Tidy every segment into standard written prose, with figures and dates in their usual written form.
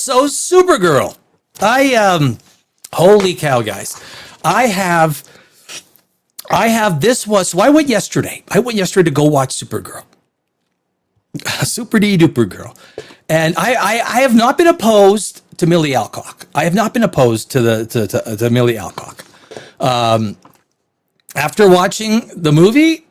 So Supergirl. Holy cow, guys. I have this was, so I went yesterday. To go watch Supergirl. Super duper girl. And I have not been opposed to Millie Alcock. I have not been opposed to Millie Alcock. After watching the movie,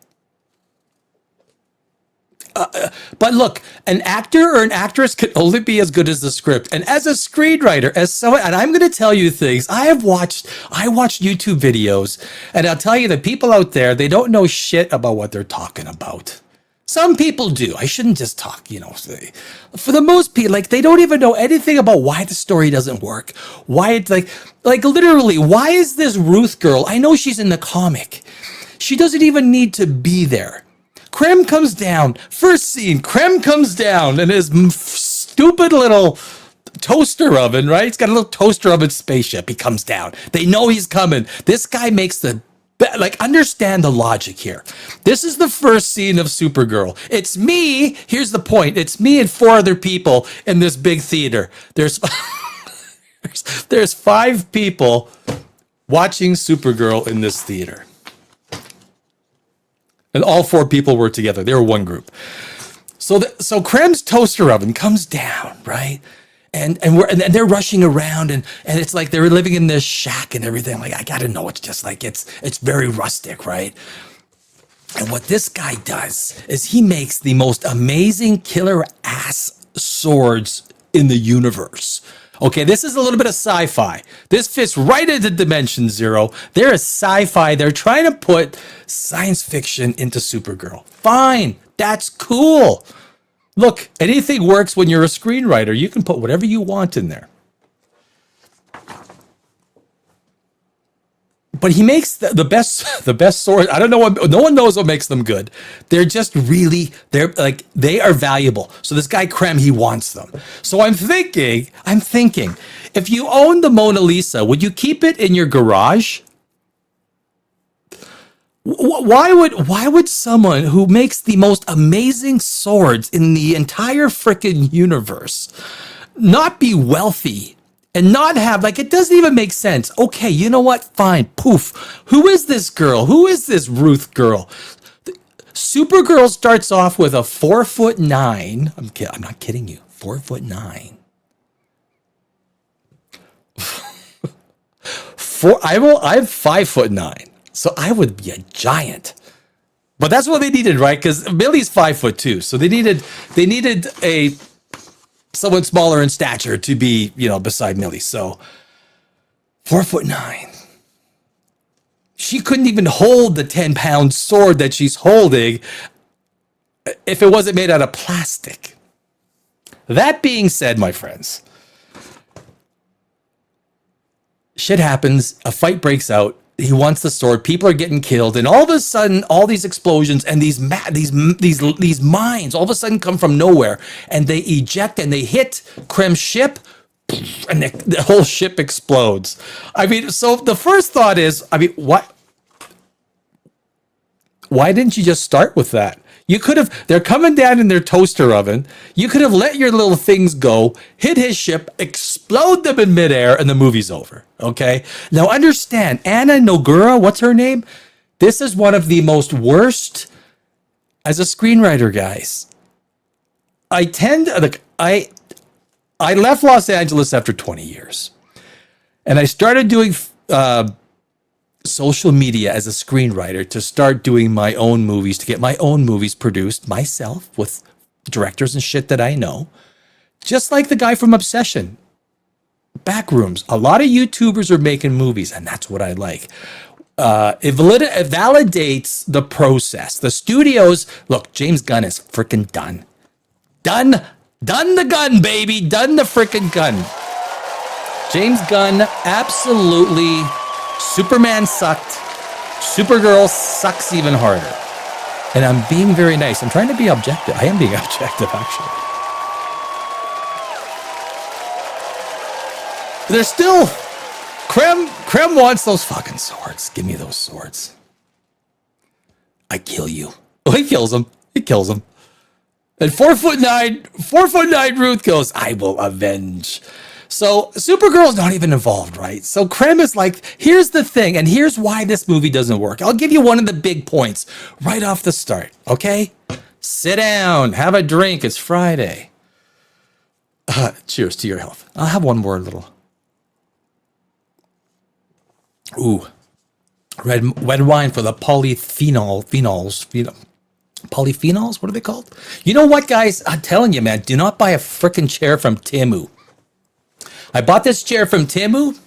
but look, an actor or an actress can only be as good as the script. And as a screenwriter, and I'm going to tell you things. I watched YouTube videos, and I'll tell you, the people out there, they don't know shit about what they're talking about. Some people do. I shouldn't just talk, for the most people, like, they don't even know anything about why the story doesn't work. Why it's like literally, why is this Ruth girl? I know she's in the comic. She doesn't even need to be there. Krem comes down. First scene, Krem comes down in his stupid little toaster oven, right? He's got a little toaster oven spaceship. He comes down. They know he's coming. This guy makes understand the logic here. This is the first scene of Supergirl. It's me. Here's the point. It's me and 4 other people in this big theater. There's 5 people watching Supergirl in this theater. And all 4 people were together. They were one group. So Krem's toaster oven comes down, right? And they're rushing around, and it's like they're living in this shack and everything. Like, I gotta know, it's just like it's very rustic, right? And what this guy does is he makes the most amazing killer ass swords in the universe. Okay, this is a little bit of sci-fi. This fits right into Dimension Zero. There is sci-fi. They're trying to put science fiction into Supergirl. Fine, that's cool. Look, anything works when you're a screenwriter. You can put whatever you want in there. But he makes the best sword. I don't know what, no one knows what makes them good. They're just really, they are valuable. So this guy Krem, he wants them. So I'm thinking, if you own the Mona Lisa, would you keep it in your garage? Why would someone who makes the most amazing swords in the entire frickin' universe not be wealthy? And not have, it doesn't even make sense. Okay, you know what? Fine. Poof. Who is this girl? Who is this Ruth girl? Supergirl starts off with a 4'9". I'm not kidding you. 4'9". I'm 5'9". So I would be a giant. But that's what they needed, right? Because Millie's 5'2". So they needed a someone smaller in stature to be, beside Millie. So 4'9". She couldn't even hold the 10-pound sword that she's holding if it wasn't made out of plastic. That being said, my friends, shit happens. A fight breaks out. He wants the sword. People are getting killed, and all of a sudden, all these explosions and these mines all of a sudden come from nowhere, and they eject and they hit Krem's ship, and the whole ship explodes. So the first thought is, what? Why didn't you just start with that? You could have, they're coming down in their toaster oven. You could have let your little things go, hit his ship, explode them in midair, and the movie's over. Okay? Now understand, Anna Nogura, what's her name? This is one of the most worst as a screenwriter, guys. I left Los Angeles after 20 years. And I started doing social media as a screenwriter to start doing my own movies, to get my own movies produced myself with directors and shit that I know. Just like the guy from Obsession. Backrooms. A lot of YouTubers are making movies, and that's what I like. It validates the process. The studios, look, James Gunn is freaking done. Done the gun, baby. Done the freaking gun. James Gunn, absolutely. Superman sucked. Supergirl sucks even harder. And I'm being very nice. I'm trying to be objective. I am being objective, actually. There's still... Krem wants those fucking swords. Give me those swords. I kill you. Oh, he kills him. And 4'9" Ruth goes, I will avenge. So Supergirl's not even involved, right? So Krem is like, here's the thing, and here's why this movie doesn't work. I'll give you one of the big points right off the start, okay? Sit down, have a drink, it's Friday. Cheers to your health. I'll have one more little. Ooh, red wine for the polyphenols, what are they called? You know what, guys? I'm telling you, man, do not buy a freaking chair from Temu. I bought this chair from Temu.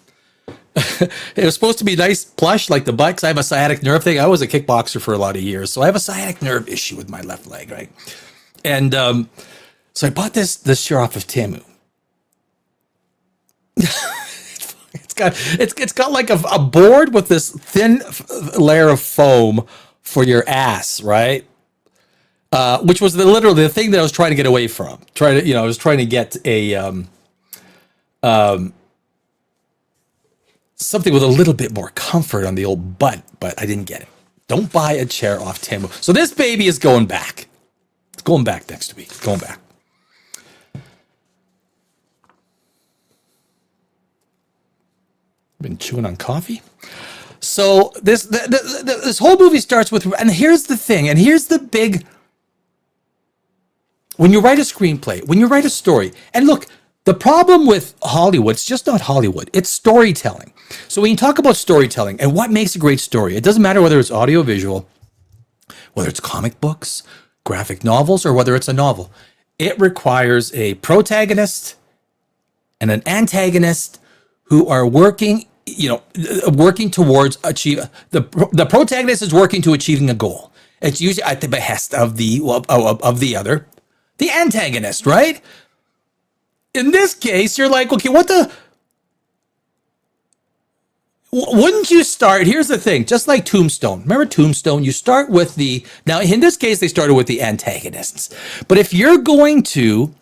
It was supposed to be nice, plush, like the butt, 'cause I have a sciatic nerve thing. I was a kickboxer for a lot of years, so I have a sciatic nerve issue with my left leg, right? And so I bought this chair off of Temu. It's got like a board with this thin layer of foam for your ass, right? Which was literally the thing that I was trying to get away from. I was trying to get a something with a little bit more comfort on the old butt, but I didn't get it. Don't buy a chair off Temu. So this baby is going back. It's going back next week. It's going back. Been chewing on coffee. So this whole movie starts with, and here's the thing, and here's the big. When you write a screenplay, when you write a story, and look, the problem with Hollywood, it's just not Hollywood, it's storytelling. So when you talk about storytelling and what makes a great story, it doesn't matter whether it's audio visual, whether it's comic books, graphic novels, or whether it's a novel. It requires a protagonist and an antagonist who are working towards the protagonist is working to achieving a goal. It's usually at the behest of the other, the antagonist, right? In this case, you're like, okay, wouldn't you start? Here's the thing, just like Tombstone. Remember Tombstone? You start with now in this case, they started with the antagonists. But if you're going to,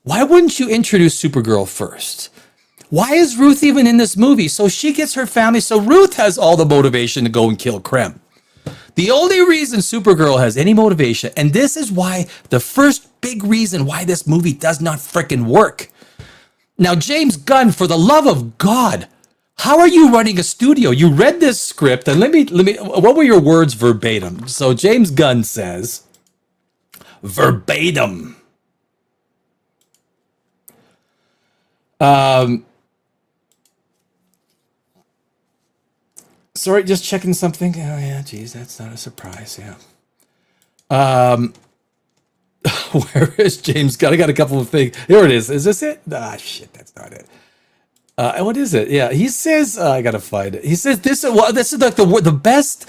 why wouldn't you introduce Supergirl first? Why is Ruth even in this movie? So she gets her family, so Ruth has all the motivation to go and kill Krem. The only reason Supergirl has any motivation, and this is why the first big reason why this movie does not frickin' work. Now, James Gunn, for the love of God, how are you running a studio? You read this script, and let me, what were your words verbatim? So James Gunn says, verbatim. Sorry, just checking something. Oh yeah, geez, that's not a surprise. Yeah. Where is James Gunn? I got a couple of things. Here it is. Is this it? Ah, shit, that's not it. What is it? Yeah, he says. I gotta find it. He says this. Well, this is like the best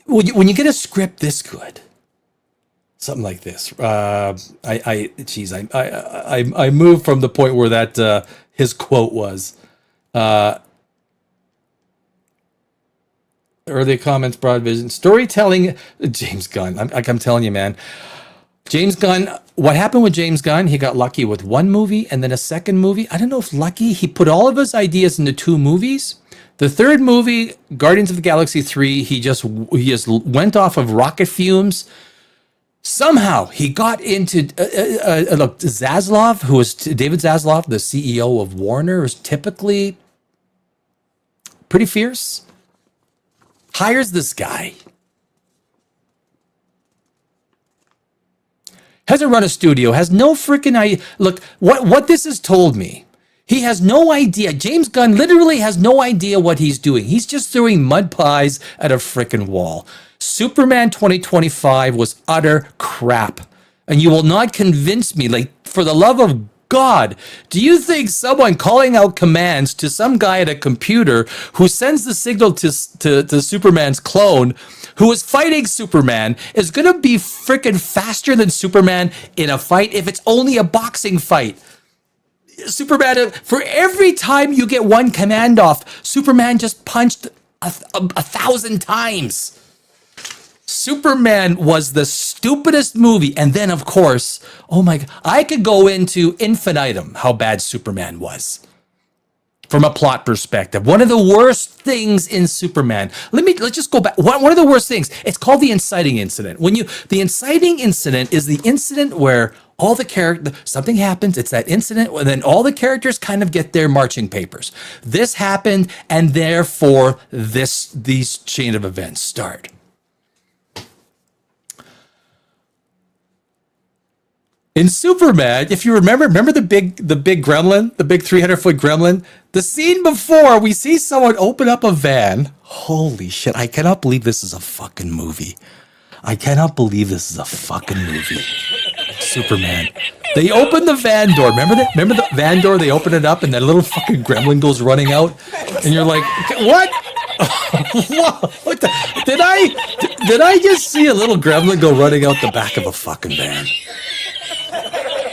when you get a script this good. Something like this. I moved from the point where that his quote was. Early comments, broad vision, storytelling. James Gunn. I'm telling you, man. James Gunn. What happened with James Gunn? He got lucky with one movie and then a second movie. I don't know if lucky. He put all of his ideas into two movies. The third movie, Guardians of the Galaxy 3, he just went off of rocket fumes. Somehow he got into Zaslav, who was David Zaslav, the CEO of Warner, who's typically pretty fierce. Hires this guy. Hasn't run a studio, has no freaking idea. Look, what this has told me, he has no idea. James Gunn literally has no idea what he's doing. He's just throwing mud pies at a freaking wall. Superman 2025 was utter crap. And you will not convince me, like, for the love of God, do you think someone calling out commands to some guy at a computer who sends the signal to Superman's clone, who is fighting Superman, is going to be freaking faster than Superman in a fight if it's only a boxing fight? Superman, for every time you get one command off, Superman just punched a 1,000 times. Superman was the stupidest movie. And then, of course, oh my God, I could go into infinitum how bad Superman was. from a plot perspective. One of the worst things in Superman. Let's just go back. One of the worst things. It's called the inciting incident. The inciting incident is the incident where all the something happens. It's that incident, and then all the characters kind of get their marching papers. This happened, and therefore these chain of events start. In Superman, if you remember the big gremlin, the big 300-foot gremlin? The scene before, we see someone open up a van. Holy shit, I cannot believe this is a fucking movie. I cannot believe this is a fucking movie. Superman. They open the van door. Remember the van door? They open it up and that little fucking gremlin goes running out. And you're like, what? What the? Did I just see a little gremlin go running out the back of a fucking van?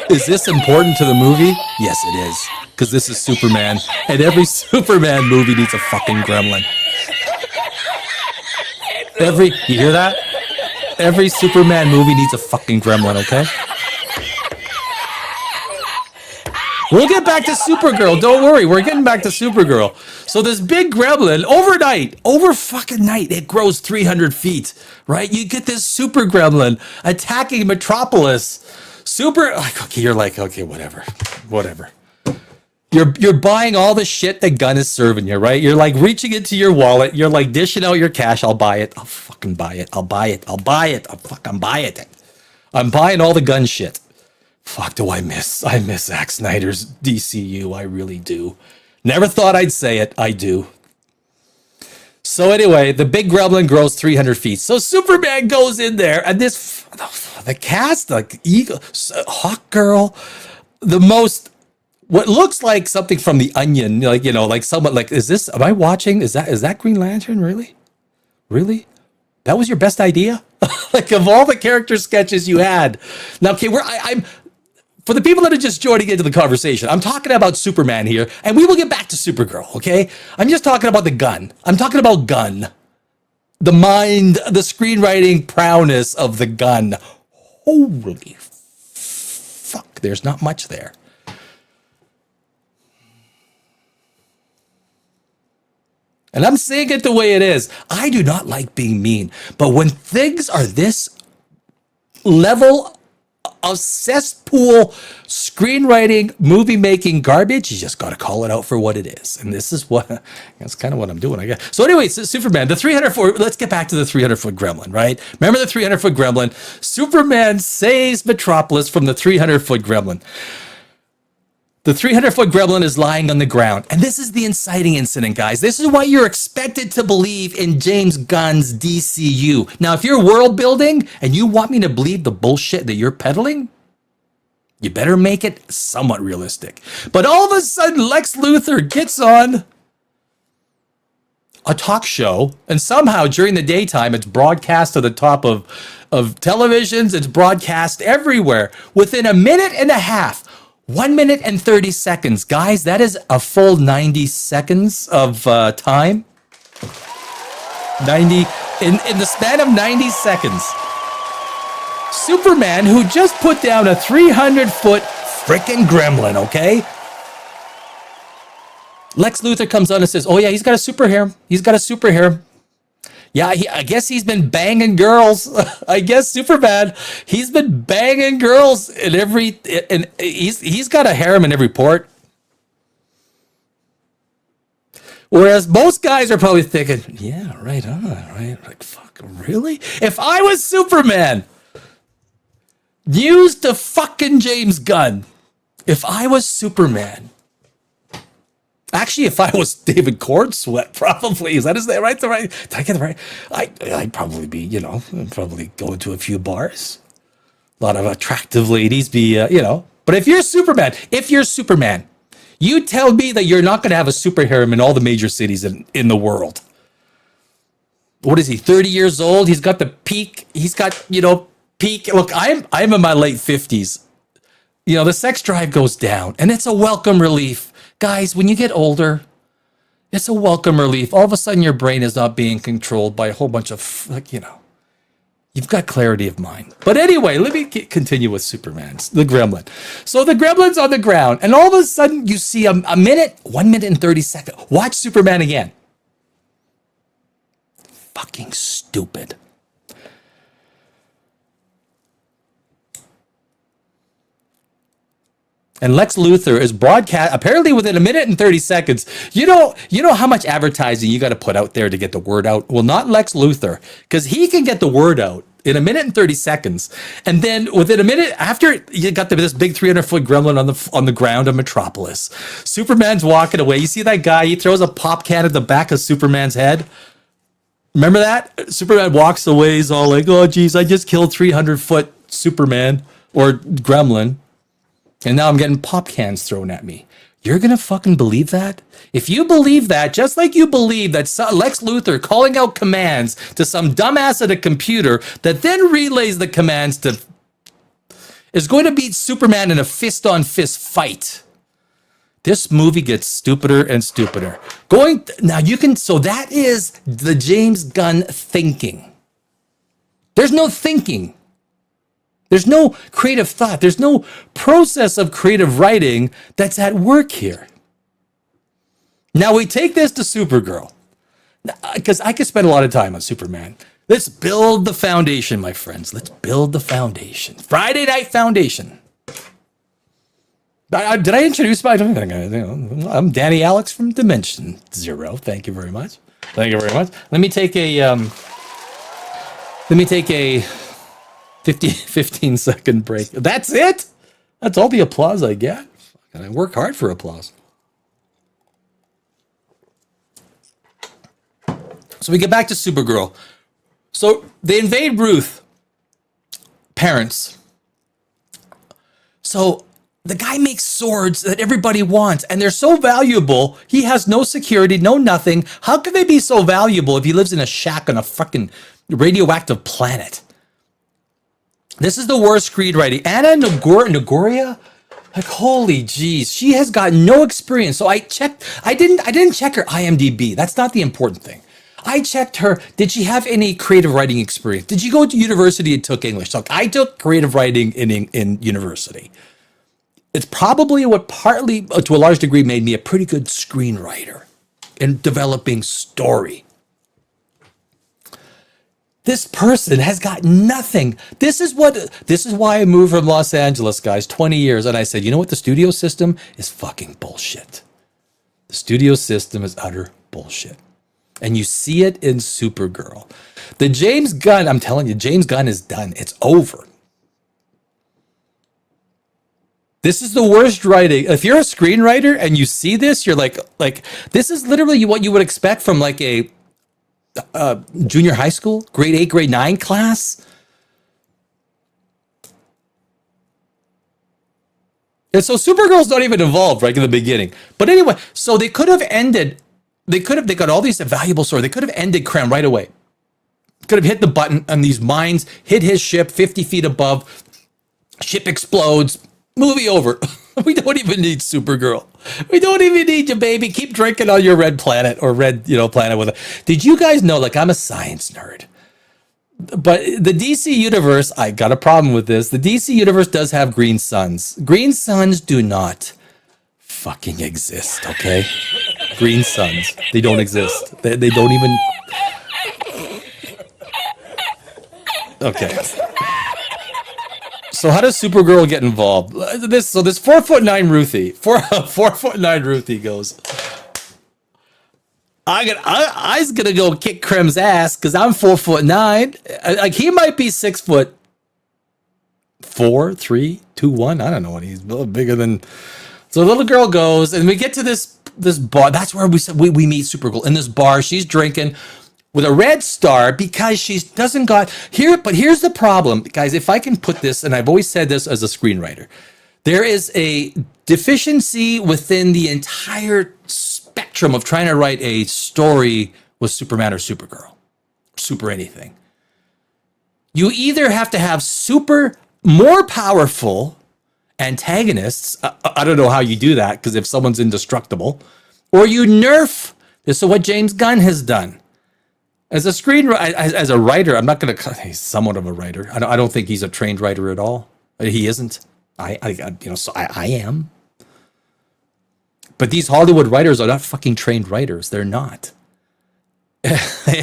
Is this important to the movie? Yes, it is. Because this is Superman. And every Superman movie needs a fucking gremlin. You hear that? Every Superman movie needs a fucking gremlin, okay? We'll get back to Supergirl. Don't worry. We're getting back to Supergirl. So this big gremlin, over fucking night, it grows 300 feet, right? You get this super gremlin attacking Metropolis. You're like, okay, whatever. You're buying all the shit that Gunn is serving you, right? You're like reaching into your wallet. You're like dishing out your cash. I'll buy it. I'll fucking buy it. I'll fucking buy it. I'm buying all the Gunn shit. Fuck, I miss Zack Snyder's DCU. I really do. Never thought I'd say it. I do. So anyway, the big gremlin grows 300 feet. So Superman goes in there, and the cast, like Eagle, Hawk Girl, what looks like something from The Onion, like someone like, am I watching? Is that Green Lantern? Really? That was your best idea? Like of all the character sketches you had. Now, okay, I'm for the people that are just joining into the conversation, I'm talking about Superman here, and we will get back to Supergirl, okay? I'm just talking about the Gunn. I'm talking about Gunn. The mind, the screenwriting prowess of the Gunn. Holy fuck, there's not much there. And I'm saying it the way it is. I do not like being mean, but when things are this level of cesspool screenwriting, movie making garbage, you just got to call it out for what it is. And that's kind of what I'm doing, I guess. So anyway, Superman, the 300-foot, let's get back to the 300-foot gremlin, right? Remember the 300-foot gremlin? Superman saves Metropolis from the 300-foot gremlin. The 300-foot gremlin is lying on the ground. And this is the inciting incident, guys. This is what you're expected to believe in James Gunn's DCU. Now, if you're world building and you want me to believe the bullshit that you're peddling, you better make it somewhat realistic. But all of a sudden, Lex Luthor gets on a talk show, and somehow during the daytime, it's broadcast to the top of televisions. It's broadcast everywhere. Within a minute and a half, 1 minute and 30 seconds. Guys, that is a full 90 seconds of time. 90, in the span of 90 seconds. Superman, who just put down a 300-foot frickin' gremlin, okay? Lex Luthor comes on and says, oh yeah, he's got a super harem. Yeah, I guess he's been banging girls. I guess Superman, he's been banging girls and he's got a harem in every port. Whereas most guys are probably thinking, yeah, right on, right? Like, fuck, really? If I was Superman, used to fucking James Gunn, if I was Superman, actually, if I was David Cornsweet, probably. Is that his name? Right? Did I get it right? I'd probably be, probably go to a few bars. A lot of attractive ladies be, But if you're Superman, you tell me that you're not going to have a super harem in all the major cities in the world. What is he, 30 years old? He's got the peak. He's got, peak. Look, I'm in my late 50s. The sex drive goes down, and it's a welcome relief. Guys, when you get older, it's a welcome relief. All of a sudden, your brain is not being controlled by a whole bunch of, You've got clarity of mind. But anyway, let me continue with Superman's, the gremlin. So the gremlin's on the ground, and all of a sudden you see a minute, 1 minute and 30 seconds. Watch Superman again. Fucking stupid. And Lex Luthor is broadcast apparently within 1 minute and 30 seconds. You know how much advertising you got to put out there to get the word out? Well, not Lex Luthor, because he can get the word out in 1 minute and 30 seconds. And then within a minute after, you got this big 300-foot gremlin on the ground of Metropolis. Superman's walking away. You see that guy? He throws a pop can at the back of Superman's head. Remember that? Superman walks away. He's all like, "Oh, geez, I just killed 300-foot Superman or gremlin. And now I'm getting pop cans thrown at me." You're going to fucking believe that? If you believe that, just like you believe that Lex Luthor calling out commands to some dumbass at a computer that then relays the commands to is going to beat Superman in a fist-on-fist fight. This movie gets stupider and stupider. So that is the James Gunn thinking. There's no thinking. There's no creative thought. There's no process of creative writing that's at work here. Now we take this to Supergirl, because I could spend a lot of time on Superman. Let's build the foundation, my friends. Let's build the foundation. Friday Night Foundation. Did I introduce myself? I'm Danny Alex from Dimension Zero. Thank you very much. Thank you very much. Let me take a 15-second break. That's it? That's all the applause I get? And I work hard for applause. So we get back to Supergirl. So they invade Ruth. Parents. So the guy makes swords that everybody wants, and they're so valuable. He has no security, no nothing. How can they be so valuable if he lives in a shack on a fucking radioactive planet? This is the worst screenwriting. Anna Nagoria, like, holy jeez, she has got no experience. So I checked. I didn't check her IMDb. That's not the important thing. I checked her. Did she have any creative writing experience? Did she go to university and took English? So I took creative writing in university. It's probably what partly, to a large degree, made me a pretty good screenwriter in developing story. This person has got nothing. This is why I moved from Los Angeles, guys, 20 years. And I said, you know what? The studio system is fucking bullshit. The studio system is utter bullshit. And you see it in Supergirl. The James Gunn, I'm telling you, James Gunn is done. It's over. This is the worst writing. If you're a screenwriter and you see this, you're like this is literally what you would expect from like a junior high school, grade 8, grade 9 class. And so Supergirl's not even involved right in the beginning. But anyway, so they got all these valuable stories. They could have ended Krem right away. Could have hit the button and these mines hit his ship 50 feet above. Ship explodes. Movie over. We don't even need Supergirl. We don't even need you, baby. Keep drinking on your red planet or red, planet with it. Did you guys know, like, I'm a science nerd, but the DC universe, I got a problem with this. The DC universe does have green suns. Green suns do not fucking exist, okay? Green suns. They don't exist. They don't even... Okay. So how does Supergirl get involved? This 4'9" Ruthie, 4'9" Ruthie goes, I's gonna go kick Krem's ass because I'm 4'9". Like, he might be 6'4", 3, 2, 1. I don't know what he's a little bigger than. So the little girl goes, and we get to this bar. That's where we meet Supergirl in this bar. She's drinking with a red star because she doesn't got here. But here's the problem, guys. If I can put this, and I've always said this as a screenwriter, there is a deficiency within the entire spectrum of trying to write a story with Superman or Supergirl, super anything. You either have to have more powerful antagonists. I don't know how you do that, because if someone's indestructible, or you nerf. This is what James Gunn has done. As a screenwriter, as a writer, I'm not going to. He's somewhat of a writer. I don't think he's a trained writer at all. He isn't. I am. But these Hollywood writers are not fucking trained writers. They're not.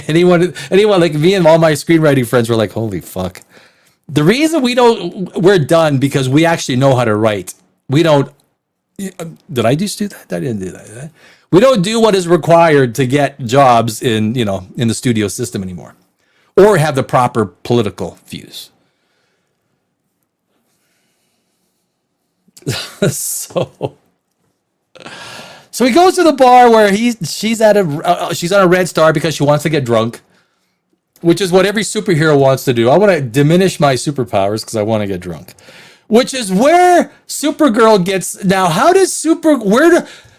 anyone like me and all my screenwriting friends were like, holy fuck. The reason we're done because we actually know how to write. We don't. Did I just do that? I didn't do that. We don't do what is required to get jobs in the studio system anymore, or have the proper political views. So he goes to the bar where she's on a red star because she wants to get drunk, which is what every superhero wants to do. I want to diminish my superpowers because I want to get drunk, which is where Supergirl gets. Now, how does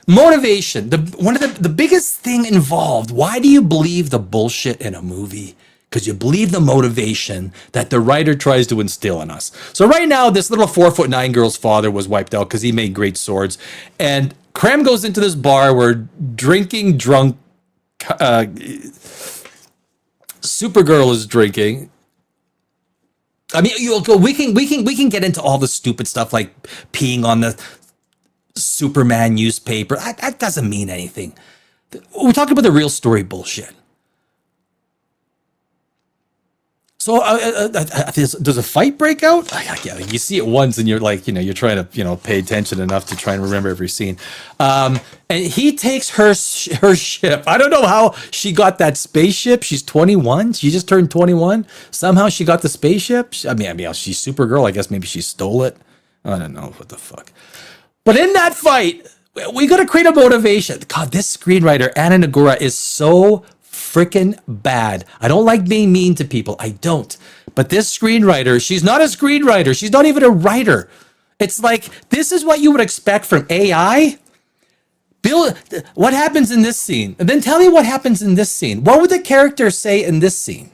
motivation, one of the biggest thing involved? Why do you believe the bullshit in a movie? Because you believe the motivation that the writer tries to instill in us. So right now, this little 4'9" girl's father was wiped out because he made great swords. And Krem goes into this bar where drinking drunk Supergirl is drinking. I mean, we can get into all the stupid stuff like peeing on the Superman newspaper. That doesn't mean anything. We're talking about the real story bullshit. So does a fight break out? Yeah, you see it once and you're like, you're trying to, pay attention enough to try and remember every scene. And he takes her ship. I don't know how she got that spaceship. She's 21. She just turned 21. Somehow she got the spaceship. I mean, she's Supergirl. I guess maybe she stole it. I don't know what the fuck. But in that fight, we got to create a motivation. God, this screenwriter, Anna Nagura, is so freaking bad. I don't like being mean to people. I don't. But this screenwriter, she's not a screenwriter. She's not even a writer. It's like, this is what you would expect from AI. Bill, what happens in this scene? And then tell me what happens in this scene. What would the character say in this scene?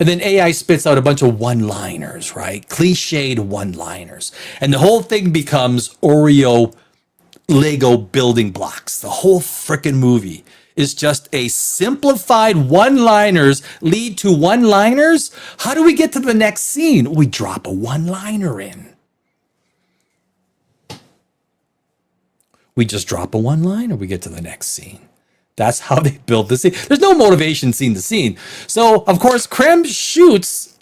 And then AI spits out a bunch of one-liners, right? Cliched one-liners. And the whole thing becomes Oreo Lego building blocks. The whole freaking movie is just a simplified one-liners lead to one-liners. How do we get to the next scene? We drop a one-liner in. We just drop a one-liner, we get to the next scene. That's how they build the scene. There's no motivation scene to scene. So, of course, Krem shoots.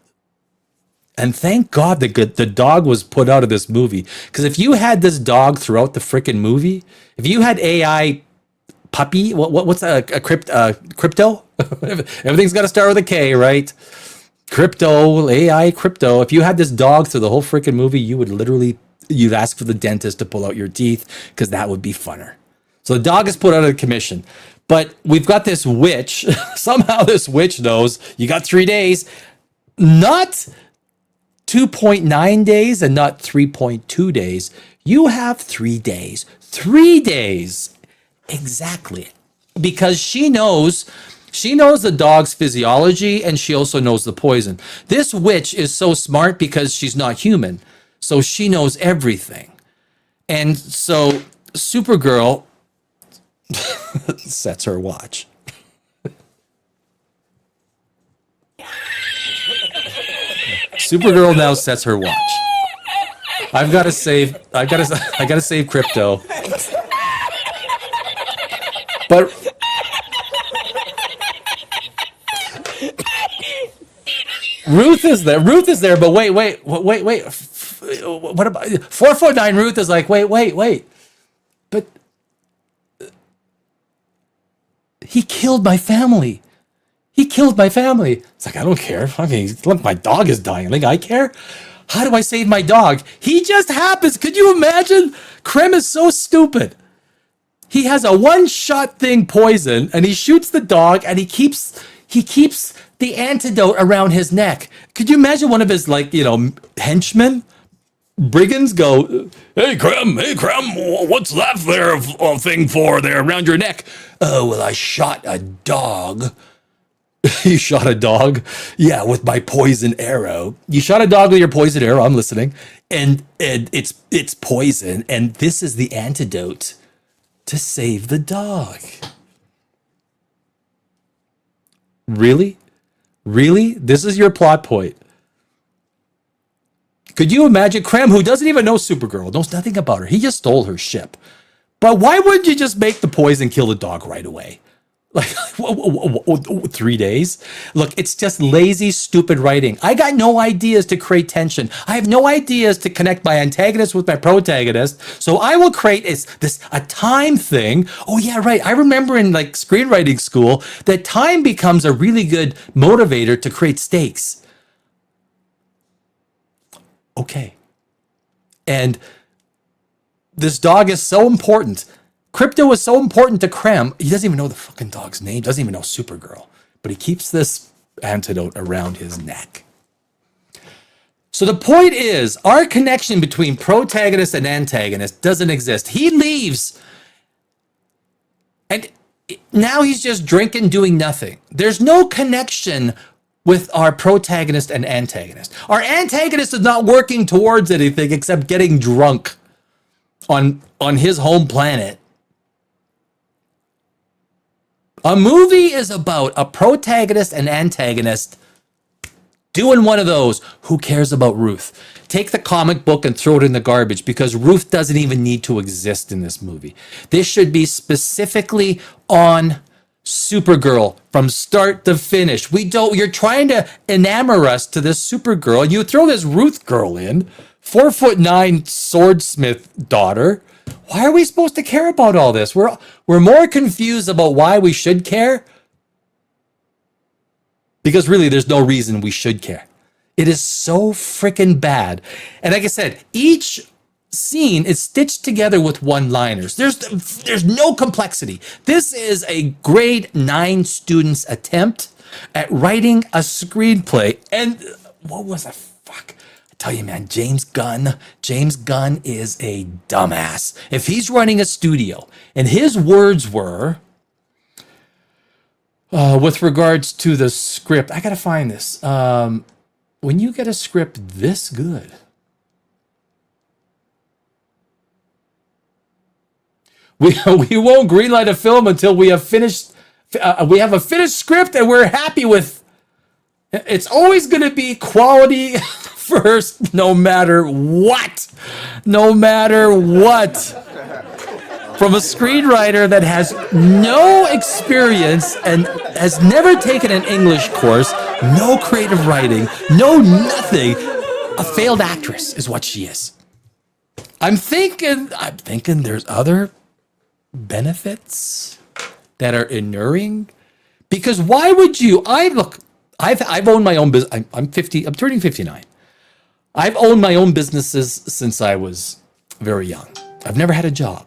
And thank God the dog was put out of this movie. Because if you had this dog throughout the freaking movie, if you had AI puppy, what's crypto? Everything's got to start with a K, right? Crypto, AI, crypto. If you had this dog through the whole freaking movie, you'd ask for the dentist to pull out your teeth because that would be funner. So the dog is put out of commission. But we've got this witch. Somehow this witch knows you got 3 days, not 2.9 days and not 3.2 days. You have 3 days. 3 days. Exactly. Because she knows the dog's physiology and she also knows the poison. This witch is so smart because she's not human. So she knows everything. And so Supergirl sets her watch. Supergirl now sets her watch. I gotta save crypto. But Ruth is there, but wait. What about 4'9" Ruth is like, wait. But he killed my family. It's like, I don't care. I mean, look, my dog is dying. Like, I care? How do I save my dog? He just happens. Could you imagine? Krem is so stupid. He has a one-shot thing poison, and he shoots the dog, and he keeps the antidote around his neck. Could you imagine one of his, henchmen? Brigands go, hey Krem, what's that there thing for there around your neck? Oh, well, I shot a dog. You shot a dog? Yeah, with my poison arrow. You shot a dog with your poison arrow. I'm listening. And it's poison, and this is the antidote to save the dog. Really? Really? This is your plot point. Could you imagine Krem, who doesn't even know Supergirl, knows nothing about her? He just stole her ship. But why wouldn't you just make the poison kill the dog right away? Like 3 days? Look, it's just lazy, stupid writing. I got no ideas to create tension. I have no ideas to connect my antagonist with my protagonist. So I will create a time thing. Oh yeah, right. I remember in like screenwriting school that time becomes a really good motivator to create stakes. Okay. And this dog is so important. Crypto is so important to Krem. He doesn't even know the fucking dog's name. Doesn't even know Supergirl. But he keeps this antidote around his neck. So the point is, our connection between protagonist and antagonist doesn't exist. He leaves. And now he's just drinking, doing nothing. There's no connection with our protagonist and antagonist. Our antagonist is not working towards anything except getting drunk on his home planet. A movie is about a protagonist and antagonist doing one of those. Who cares about Ruth? Take the comic book and throw it in the garbage because Ruth doesn't even need to exist in this movie. This should be specifically on Supergirl from start to finish. You're trying to enamor us to this Supergirl and you throw this Ruth girl in, 4'9" swordsmith daughter. Why are we supposed to care about all this? We're more confused about why we should care because really there's no reason we should care. It is so freaking bad. And like I said, each scene is stitched together with one-liners. There's no complexity. This is a grade 9 student's attempt at writing a screenplay. And what was the fuck? Tell you, man, James Gunn is a dumbass. If he's running a studio and his words were, with regards to the script, I gotta find this. When you get a script this good, we won't greenlight a film until we have finished. We have a finished script and we're happy with. It's always going to be quality first, no matter what. No matter what. From a screenwriter that has no experience and has never taken an English course, no creative writing, no nothing. A failed actress is what she is. I'm thinking there's other benefits that are inuring, because why would you? I've owned my own business. I'm turning 59. I've owned my own businesses since I was very young. I've never had a job.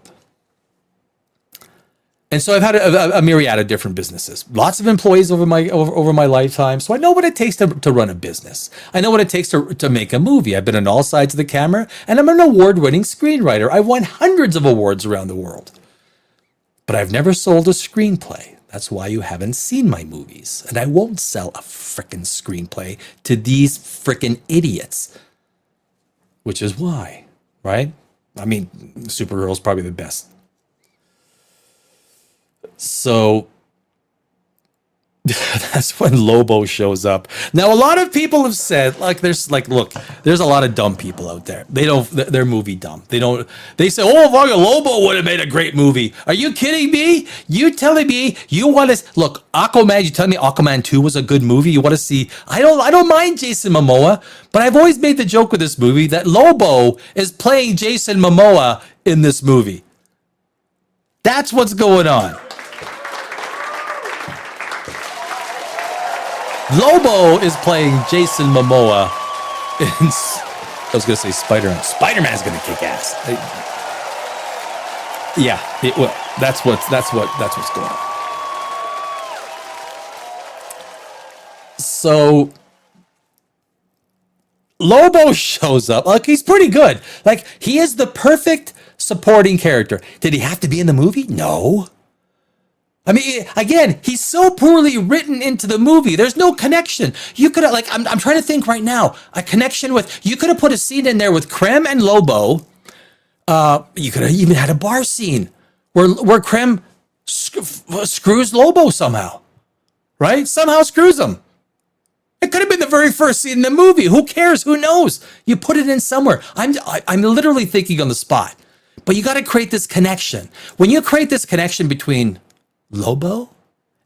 And so I've had a myriad of different businesses, lots of employees over my lifetime. So I know what it takes to run a business. I know what it takes to make a movie. I've been on all sides of the camera, and I'm an award-winning screenwriter. I've won hundreds of awards around the world. But I've never sold a screenplay. That's why you haven't seen my movies. And I won't sell a frickin' screenplay to these frickin' idiots. Which is why, right? I mean, Supergirl is probably the best. So that's when Lobo shows up. Now, a lot of people have said, look, there's a lot of dumb people out there. They're movie dumb. They say, oh, fucking Lobo would have made a great movie. Are you kidding me? You telling me you want to, look, Aquaman, you telling me Aquaman 2 was a good movie? You want to see, I don't mind Jason Momoa, but I've always made the joke with this movie that Lobo is playing Jason Momoa in this movie. That's what's going on. Lobo is playing Jason Momoa in, I was going to say Spider-Man. Spider-Man's going to kick ass. That's what's going on. So Lobo shows up. Like, he's pretty good. Like, he is the perfect supporting character. Did he have to be in the movie? No. I mean, again, he's so poorly written into the movie. There's no connection. You could have, like, I'm trying to think right now, a connection with, you could have put a scene in there with Krem and Lobo. You could have even had a bar scene where Krem screws Lobo somehow, right? Somehow screws them. It could have been the very first scene in the movie. Who cares? Who knows? You put it in somewhere. I'm literally thinking on the spot. But you got to create this connection. When you create this connection between Lobo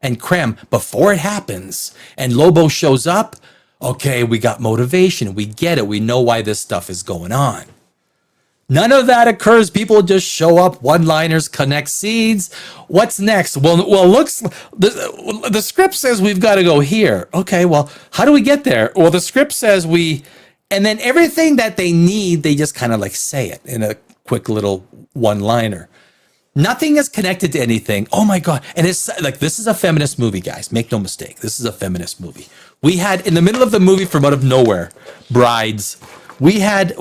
and Krem before it happens, and Lobo shows up, okay, we got motivation. We get it. We know why this stuff is going on. None of that occurs. People just show up, one-liners, connect scenes. What's next? Well, looks the script says we've got to go here. Okay, well, how do we get there? Well, the script says and then everything that they need, they just kind of like say it in a quick little one-liner. Nothing is connected to anything. Oh my God. And it's like, this is a feminist movie, guys. Make no mistake. This is a feminist movie. We had, in the middle of the movie, from out of nowhere, brides. We had,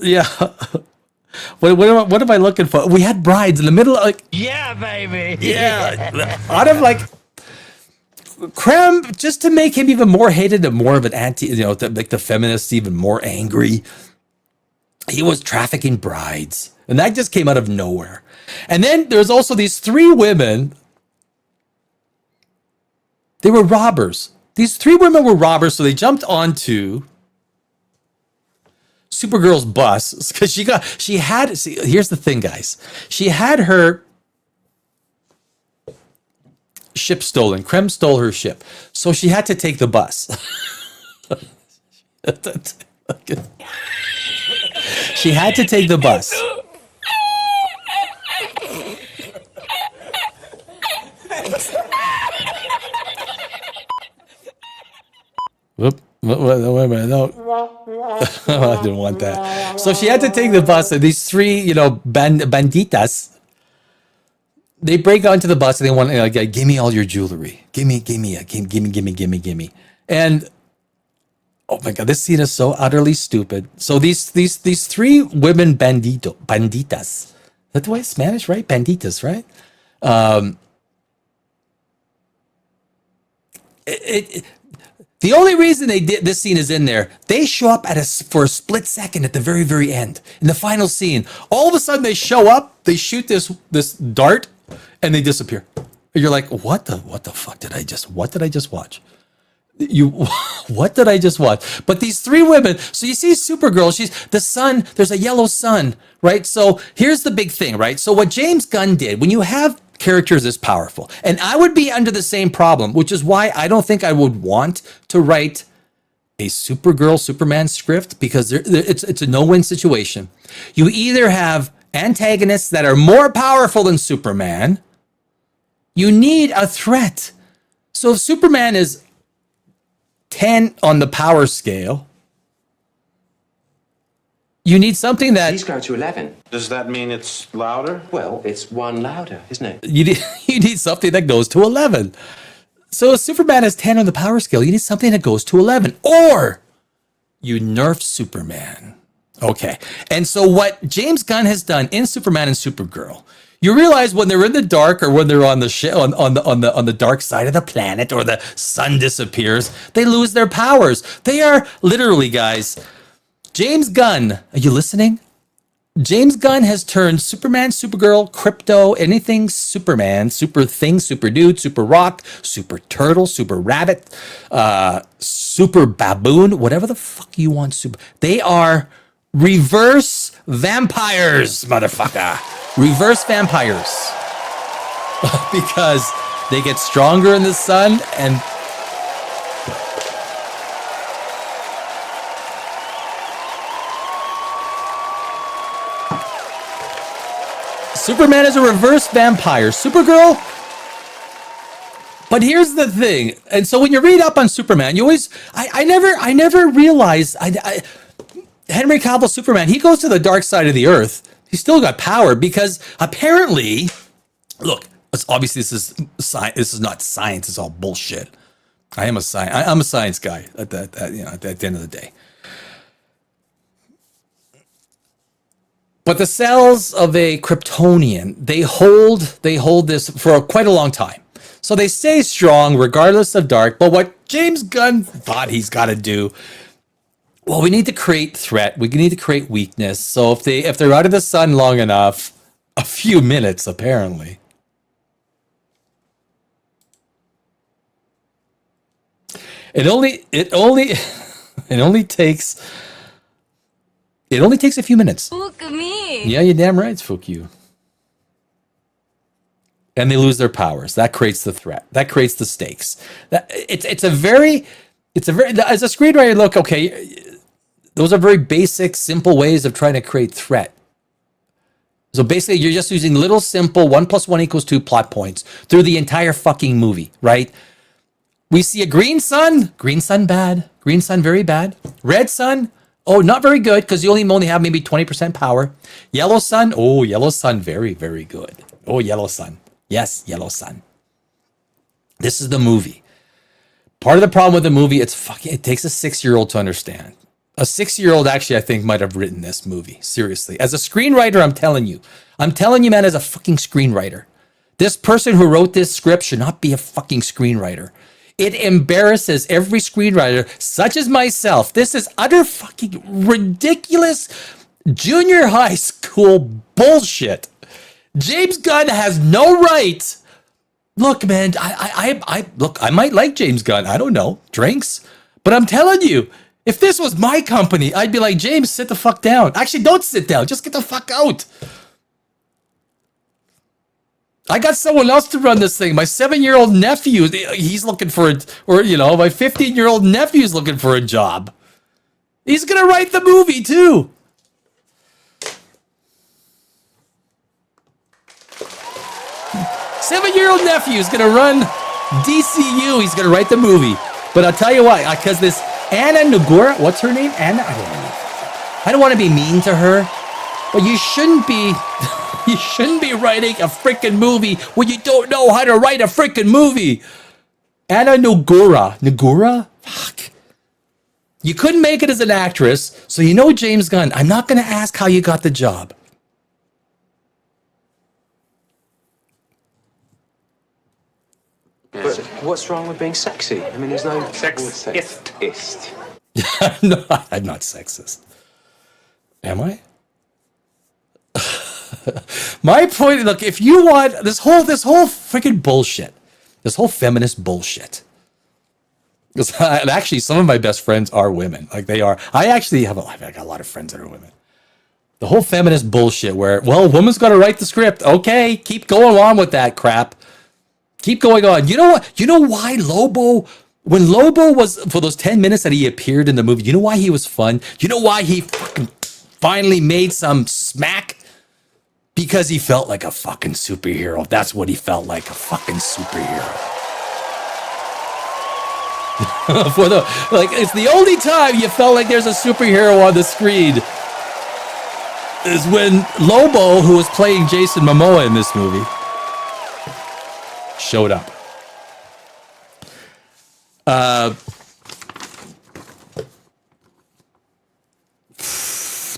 yeah. What am I looking for? We had brides in the middle of, like, yeah, baby. Yeah. Out of like, Krem, just to make him even more hated and more of an anti, to make the feminists even more angry. He was trafficking brides. And that just came out of nowhere. And then there's also these three women. They were robbers. These three women were robbers, so they jumped onto Supergirl's bus because here's the thing, guys. She had her ship stolen. Krem stole her ship. So she had to take the bus. She had to take the bus. Whoop. Wait a minute. No. I didn't want that. So she had to take the bus, and these three, banditas, they break onto the bus and they want, give me all your jewelry. Give me. And oh my God, this scene is so utterly stupid. So these three women banditas. Is that the way it's Spanish, right? Banditas, right? The only reason this scene is in there, they show up for a split second at the very, very end. In the final scene, all of a sudden they show up, they shoot this dart, and they disappear. And you're like, what the fuck did I just watch? What did I just watch? But these three women, so you see Supergirl, she's the sun, there's a yellow sun, right? So here's the big thing, right? So what James Gunn did, when you have characters this powerful, and I would be under the same problem, which is why I don't think I would want to write a Supergirl, Superman script, because it's a no-win situation. You either have antagonists that are more powerful than Superman, you need a threat. So if Superman is 10 on the power scale, you need something that... Please go to 11. Does that mean it's louder? Well, it's one louder, isn't it? You need something that goes to 11. So if Superman is 10 on the power scale, you need something that goes to 11. Or you nerf Superman. Okay. And so what James Gunn has done in Superman and Supergirl, you realize when they're in the dark, or when they're on the dark side of the planet, or the sun disappears, they lose their powers. They are literally, guys, James Gunn, are you listening? James Gunn has turned Superman, Supergirl, Crypto, anything Superman, super thing, super dude, super rock, super turtle, super rabbit, super baboon, whatever the fuck you want. They are reverse vampires, motherfucker. Reverse vampires. Because they get stronger in the sun, and Superman is a reverse vampire. Supergirl. But here's the thing. And so when you read up on Superman, you always, I never realized, Henry Cavill Superman, he goes to the dark side of the earth. He's still got power because apparently, look, obviously this is science. This is not science. It's all bullshit. I'm a science guy at the end of the day. But the cells of a Kryptonian, they hold this for quite a long time. So they stay strong regardless of dark. But what James Gunn thought he's got to do, well, we need to create threat. We need to create weakness. So if they're out of the sun long enough, a few minutes apparently, It only it only it only takes a few minutes. Look at me. Yeah, you're damn right, fuck you. And they lose their powers. That creates the threat. That creates the stakes. It's a very as a screenwriter, look, okay, those are very basic, simple ways of trying to create threat. So basically, you're just using little simple 1 + 1 = 2 plot points through the entire fucking movie, right? We see a green sun bad, green sun very bad, red sun, oh, not very good because you only have maybe 20% power. Yellow sun, oh, yellow sun very, very good. Oh, yellow sun. Yes, yellow sun. This is the movie. Part of the problem with the movie, it takes a 6-year-old to understand. A 6-year-old actually, I think, might have written this movie. Seriously. As a screenwriter, I'm telling you, man, as a fucking screenwriter, this person who wrote this script should not be a fucking screenwriter. It embarrasses every screenwriter, such as myself. This is utter fucking ridiculous junior high school bullshit. James Gunn has no right. Look, man, I might like James Gunn. I don't know, drinks, but I'm telling you, if this was my company, I'd be like, James, sit the fuck down. Actually, don't sit down. Just get the fuck out. I got someone else to run this thing. My 7-year-old nephew, he's looking for it, or my 15-year-old nephew's looking for a job. He's gonna write the movie too. Seven-year-old nephew is gonna run DCU. He's gonna write the movie. But I'll tell you why, because this Anna Nagura, what's her name? Anna? I don't want to be mean to her, but you shouldn't be writing a freaking movie when you don't know how to write a freaking movie. Anna Nagura? Fuck. You couldn't make it as an actress, so James Gunn, I'm not going to ask how you got the job. But what's wrong with being sexy? I mean, there's no sexist. No, I'm not sexist. Am I? My point, look, if you want this whole freaking bullshit, this whole feminist bullshit. Because actually, some of my best friends are women. Like they are. I got a lot of friends that are women. The whole feminist bullshit where, well, woman's got to write the script. Okay, keep going on with that crap. Keep going on. You know what? You know why Lobo, when Lobo was, for those 10 minutes that he appeared in the movie, you know why he was fun? You know why he fucking finally made some smack? Because he felt like a fucking superhero. That's what he felt like, a fucking superhero. It's the only time you felt like there's a superhero on the screen is when Lobo, who was playing Jason Momoa in this movie, showed up.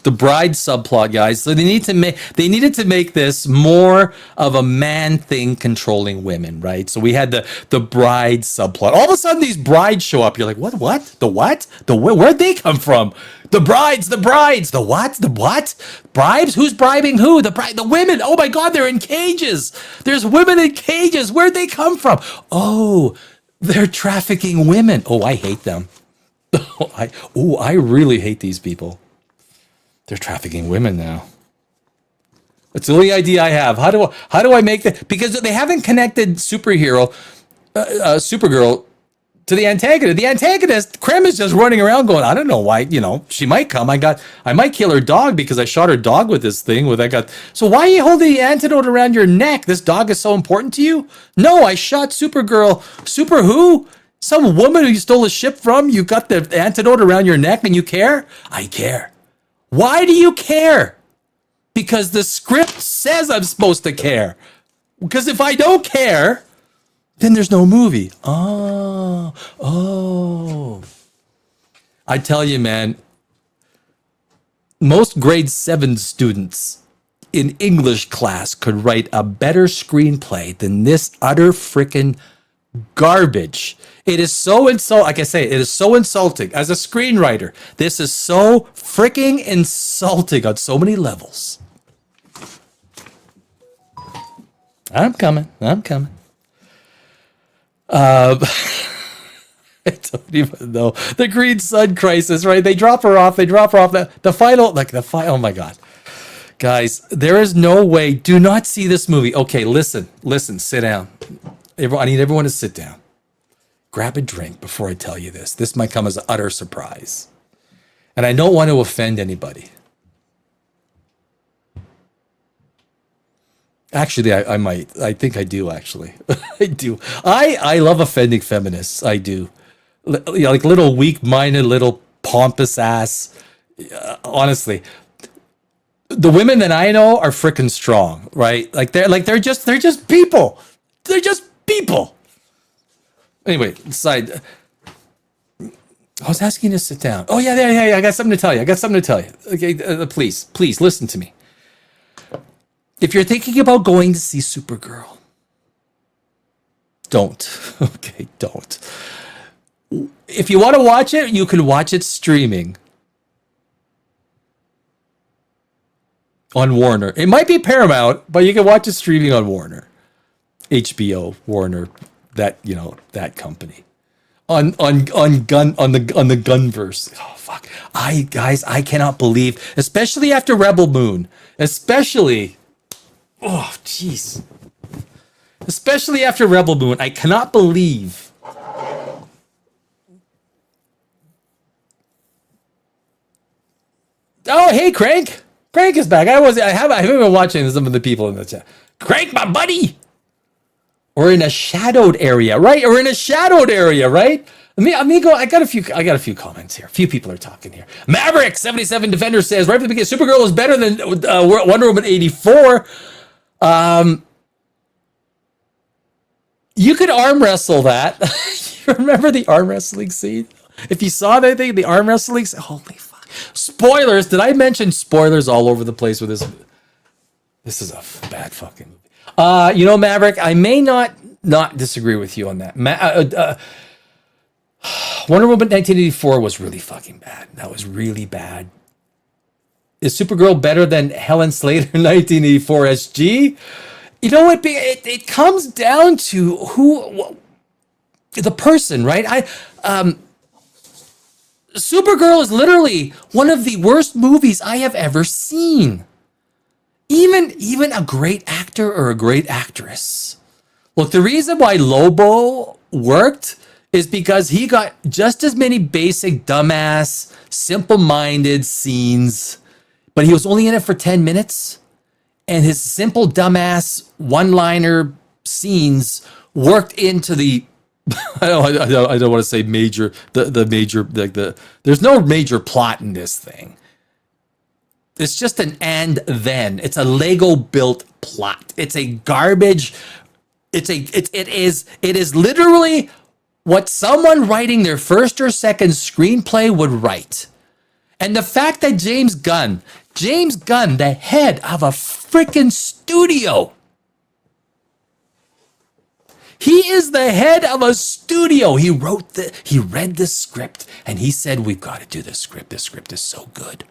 The bride subplot, guys. So they needed to make this more of a man thing controlling women, right? So we had the bride subplot. All of a sudden, these brides show up. You're like, what? The what? Where'd they come from? The brides. The what? The what? Bribes? Who's bribing who? The women. Oh my God, they're in cages. There's women in cages. Where'd they come from? Oh, they're trafficking women. Oh, I hate them. I really hate these people. They're trafficking women now. That's the only idea I have. How do I make that? Because they haven't connected Supergirl to the antagonist. The antagonist, Krem, is just running around going, I don't know why, she might come. I might kill her dog because I shot her dog with this thing. So why are you holding the antidote around your neck? This dog is so important to you? No, I shot Supergirl. Super who? Some woman who you stole a ship from? You got the antidote around your neck and you care? I care. Why do you care? Because the script says I'm supposed to care. Because if I don't care, then there's no movie. Oh. I tell you, man, most grade 7 students in English class could write a better screenplay than this utter freaking garbage. It is so like I say, it is so insulting. As a screenwriter, this is so freaking insulting on so many levels. I'm coming. don't even know. The Green Sun Crisis, right? They drop her off. The final, oh my God. Guys, there is no way. Do not see this movie. Okay, listen, sit down. I need everyone to sit down. Grab a drink before I tell you this. This might come as an utter surprise. And I don't want to offend anybody. Actually, I might. I think I do, actually. I do. I love offending feminists. I do. Like little weak-minded, little pompous ass. Honestly. The women that I know are freaking strong, right? They're just people. They're just people. Anyway, side. I was asking you to sit down. Oh, yeah. I got something to tell you. Okay, please listen to me. If you're thinking about going to see Supergirl, don't. Okay, don't. If you want to watch it, you can watch it streaming on Warner. It might be Paramount, but you can watch it streaming on Warner. HBO, Warner, that company. On Gunn, on the Gunverse. Oh fuck. I cannot believe, especially after Rebel Moon. Especially after Rebel Moon, I cannot believe Oh, hey, Crank. Crank is back. I haven't been watching some of the people in the chat. Crank, my buddy. We're in a shadowed area, right? Let me go. I got a few comments here. A few people are talking here. Maverick 77 Defender says right from the beginning, Supergirl is better than Wonder Woman 84. You could arm wrestle that. You remember the arm wrestling scene? If you saw that thing, the arm wrestling scene, holy fuck. Spoilers. Did I mention spoilers all over the place with this? This is a bad fucking movie. Maverick, I may not disagree with you on that. Wonder Woman 1984 was really fucking bad. That was really bad. Is Supergirl better than Helen Slater 1984 SG? You know what? It comes down to the person, right? Supergirl is literally one of the worst movies I have ever seen. Even a great actor or a great actress. Look, the reason why Lobo worked is because he got just as many basic dumbass, simple-minded scenes, but he was only in it for 10 minutes, and his simple dumbass one-liner scenes worked into the I don't want to say major there's no major plot in this thing. It's just an and then. It's a Lego built plot. It's a garbage. It is literally what someone writing their first or second screenplay would write. And the fact that James Gunn, the head of a freaking studio, he is the head of a studio. He read the script and he said, we've got to do this script. This script is so good.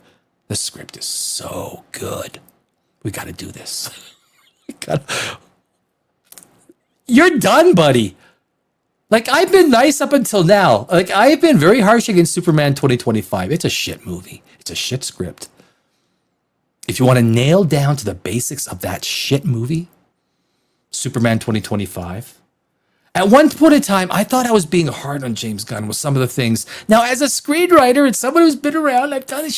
This script is so good. We got to do this. You're done, buddy. Like, I've been nice up until now. Like, I've been very harsh against Superman 2025. It's a shit movie. It's a shit script. If you want to nail down to the basics of that shit movie, Superman 2025. At one point in time, I thought I was being hard on James Gunn with some of the things. Now, as a screenwriter and someone who's been around, I've done,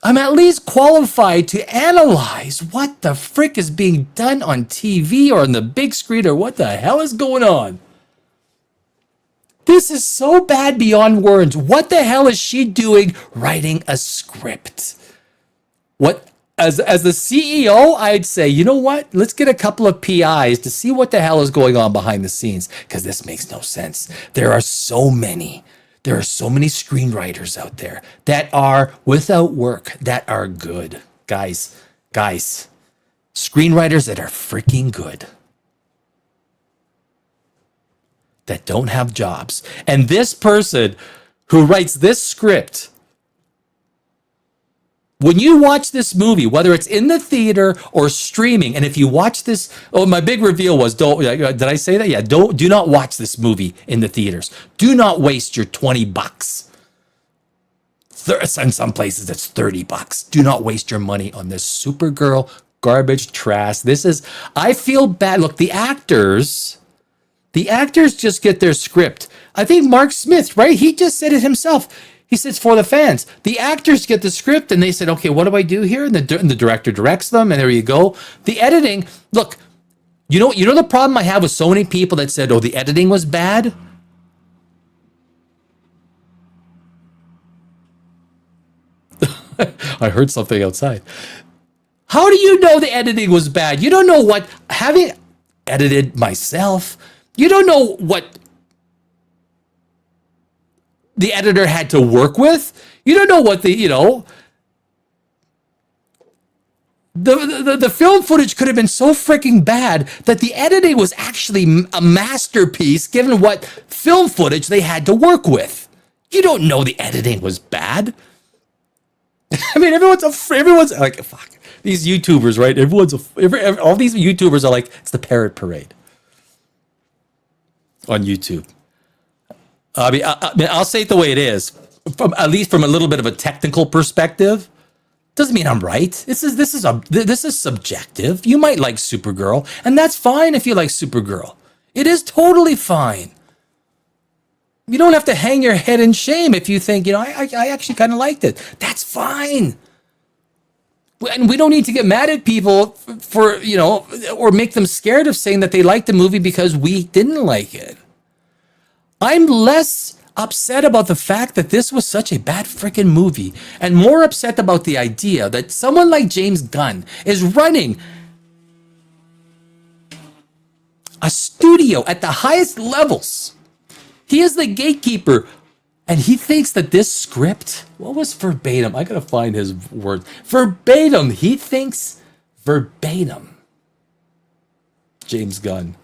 I'm at least qualified to analyze what the frick is being done on TV or on the big screen or what the hell is going on. This is so bad beyond words. What the hell is she doing writing a script? What? As the CEO, I'd say, you know what? Let's get a couple of PIs to see what the hell is going on behind the scenes, because this makes no sense. There are so many screenwriters out there that are without work, that are good. Guys, screenwriters that are freaking good, that don't have jobs. And this person who writes this script When you watch this movie, whether it's in the theater or streaming, and if you watch this, oh, my big reveal was, did I say that? Yeah, do not watch this movie in the theaters. Do not waste your $20. In some places, it's $30. Do not waste your money on this Supergirl garbage trash. I feel bad. Look, the actors just get their script. I think Mark Smith, right? He just said it himself. He says for the fans. The actors get the script and they said, okay, what do I do here? And the director directs them, and there you go. The editing, look, you know the problem I have with so many people that said, oh, the editing was bad? I heard something outside. How do you know the editing was bad? You don't know what, having edited myself, you don't know what the editor had to work with. You don't know what the film footage could have been so freaking bad that the editing was actually a masterpiece given what film footage they had to work with. You don't know the editing was bad. I mean, everyone's like, fuck, these YouTubers, right? All these YouTubers are like, it's the parrot parade on YouTube. I mean, I'll say it the way it is, at least from a little bit of a technical perspective. Doesn't mean I'm right. This is subjective. You might like Supergirl, and that's fine if you like Supergirl. It is totally fine. You don't have to hang your head in shame if you think, I actually kind of liked it. That's fine. And we don't need to get mad at people for, or make them scared of saying that they liked the movie because we didn't like it. I'm less upset about the fact that this was such a bad freaking movie and more upset about the idea that someone like James Gunn is running a studio at the highest levels. He is the gatekeeper, and he thinks that this script, what was verbatim? I gotta find his word. Verbatim. He thinks verbatim. James Gunn.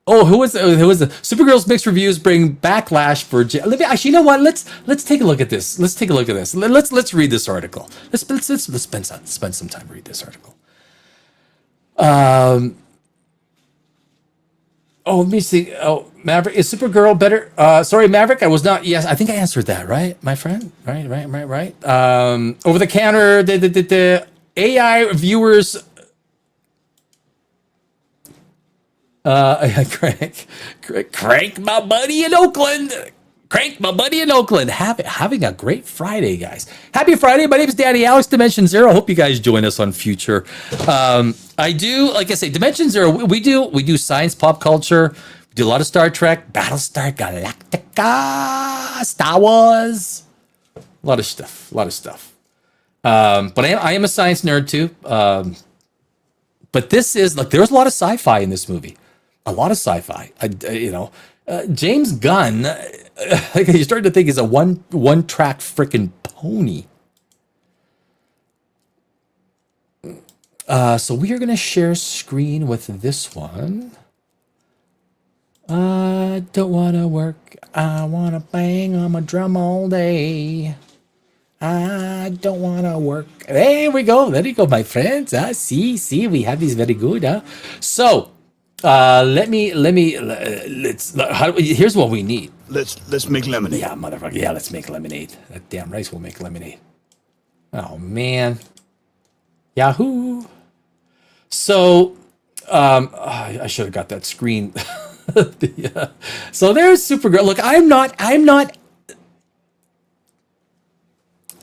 Who was the Supergirl's mixed reviews bring backlash for actually, you know what? Let's take a look at this. Let's read this article. Let's spend some time to read this article. Let me see. Oh, Maverick, is Supergirl better? Sorry, Maverick, I was not. Yes, I think I answered that, right, my friend? Right. Over the counter, the AI viewers. Crank my buddy in Oakland. Having a great Friday, guys. Happy Friday. My name is Danny Alex, Dimension Zero. I hope you guys join us on future. I do, like I say, Dimension Zero, we do science, pop culture. We do a lot of Star Trek, Battlestar Galactica, Star Wars. A lot of stuff. But I am a science nerd too. But this is, like, there's a lot of sci-fi in this movie. A lot of sci-fi. James Gunn, like, you're starting to think is a one-track freaking pony. So we are going to share screen with this one. I don't want to work. I want to bang on my drum all day. I don't want to work. There we go. There you go, my friends. See, we have these very good. So, here's what we need. Let's make lemonade. Yeah, motherfucker. Yeah, let's make lemonade. That damn rice will make lemonade. Oh, man. Yahoo. So, I should have got that screen. So there's Supergirl. Look, I'm not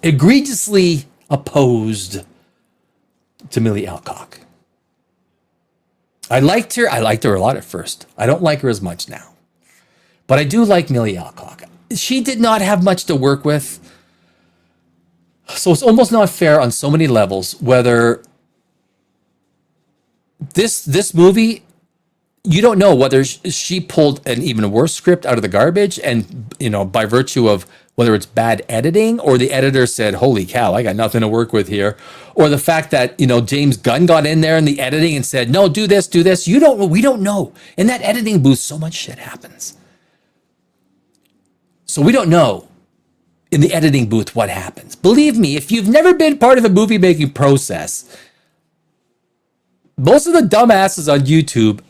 egregiously opposed to Millie Alcock. I liked her a lot at first. I don't like her as much now. But I do like Millie Alcock. She did not have much to work with. So it's almost not fair on so many levels whether this movie, you don't know whether she pulled an even worse script out of the garbage, and by virtue of whether it's bad editing or the editor said, holy cow, I got nothing to work with here. Or the fact that, James Gunn got in there in the editing and said, no, do this, do this. We don't know. In that editing booth, so much shit happens. So we don't know in the editing booth what happens. Believe me, if you've never been part of the movie making process, most of the dumbasses on YouTube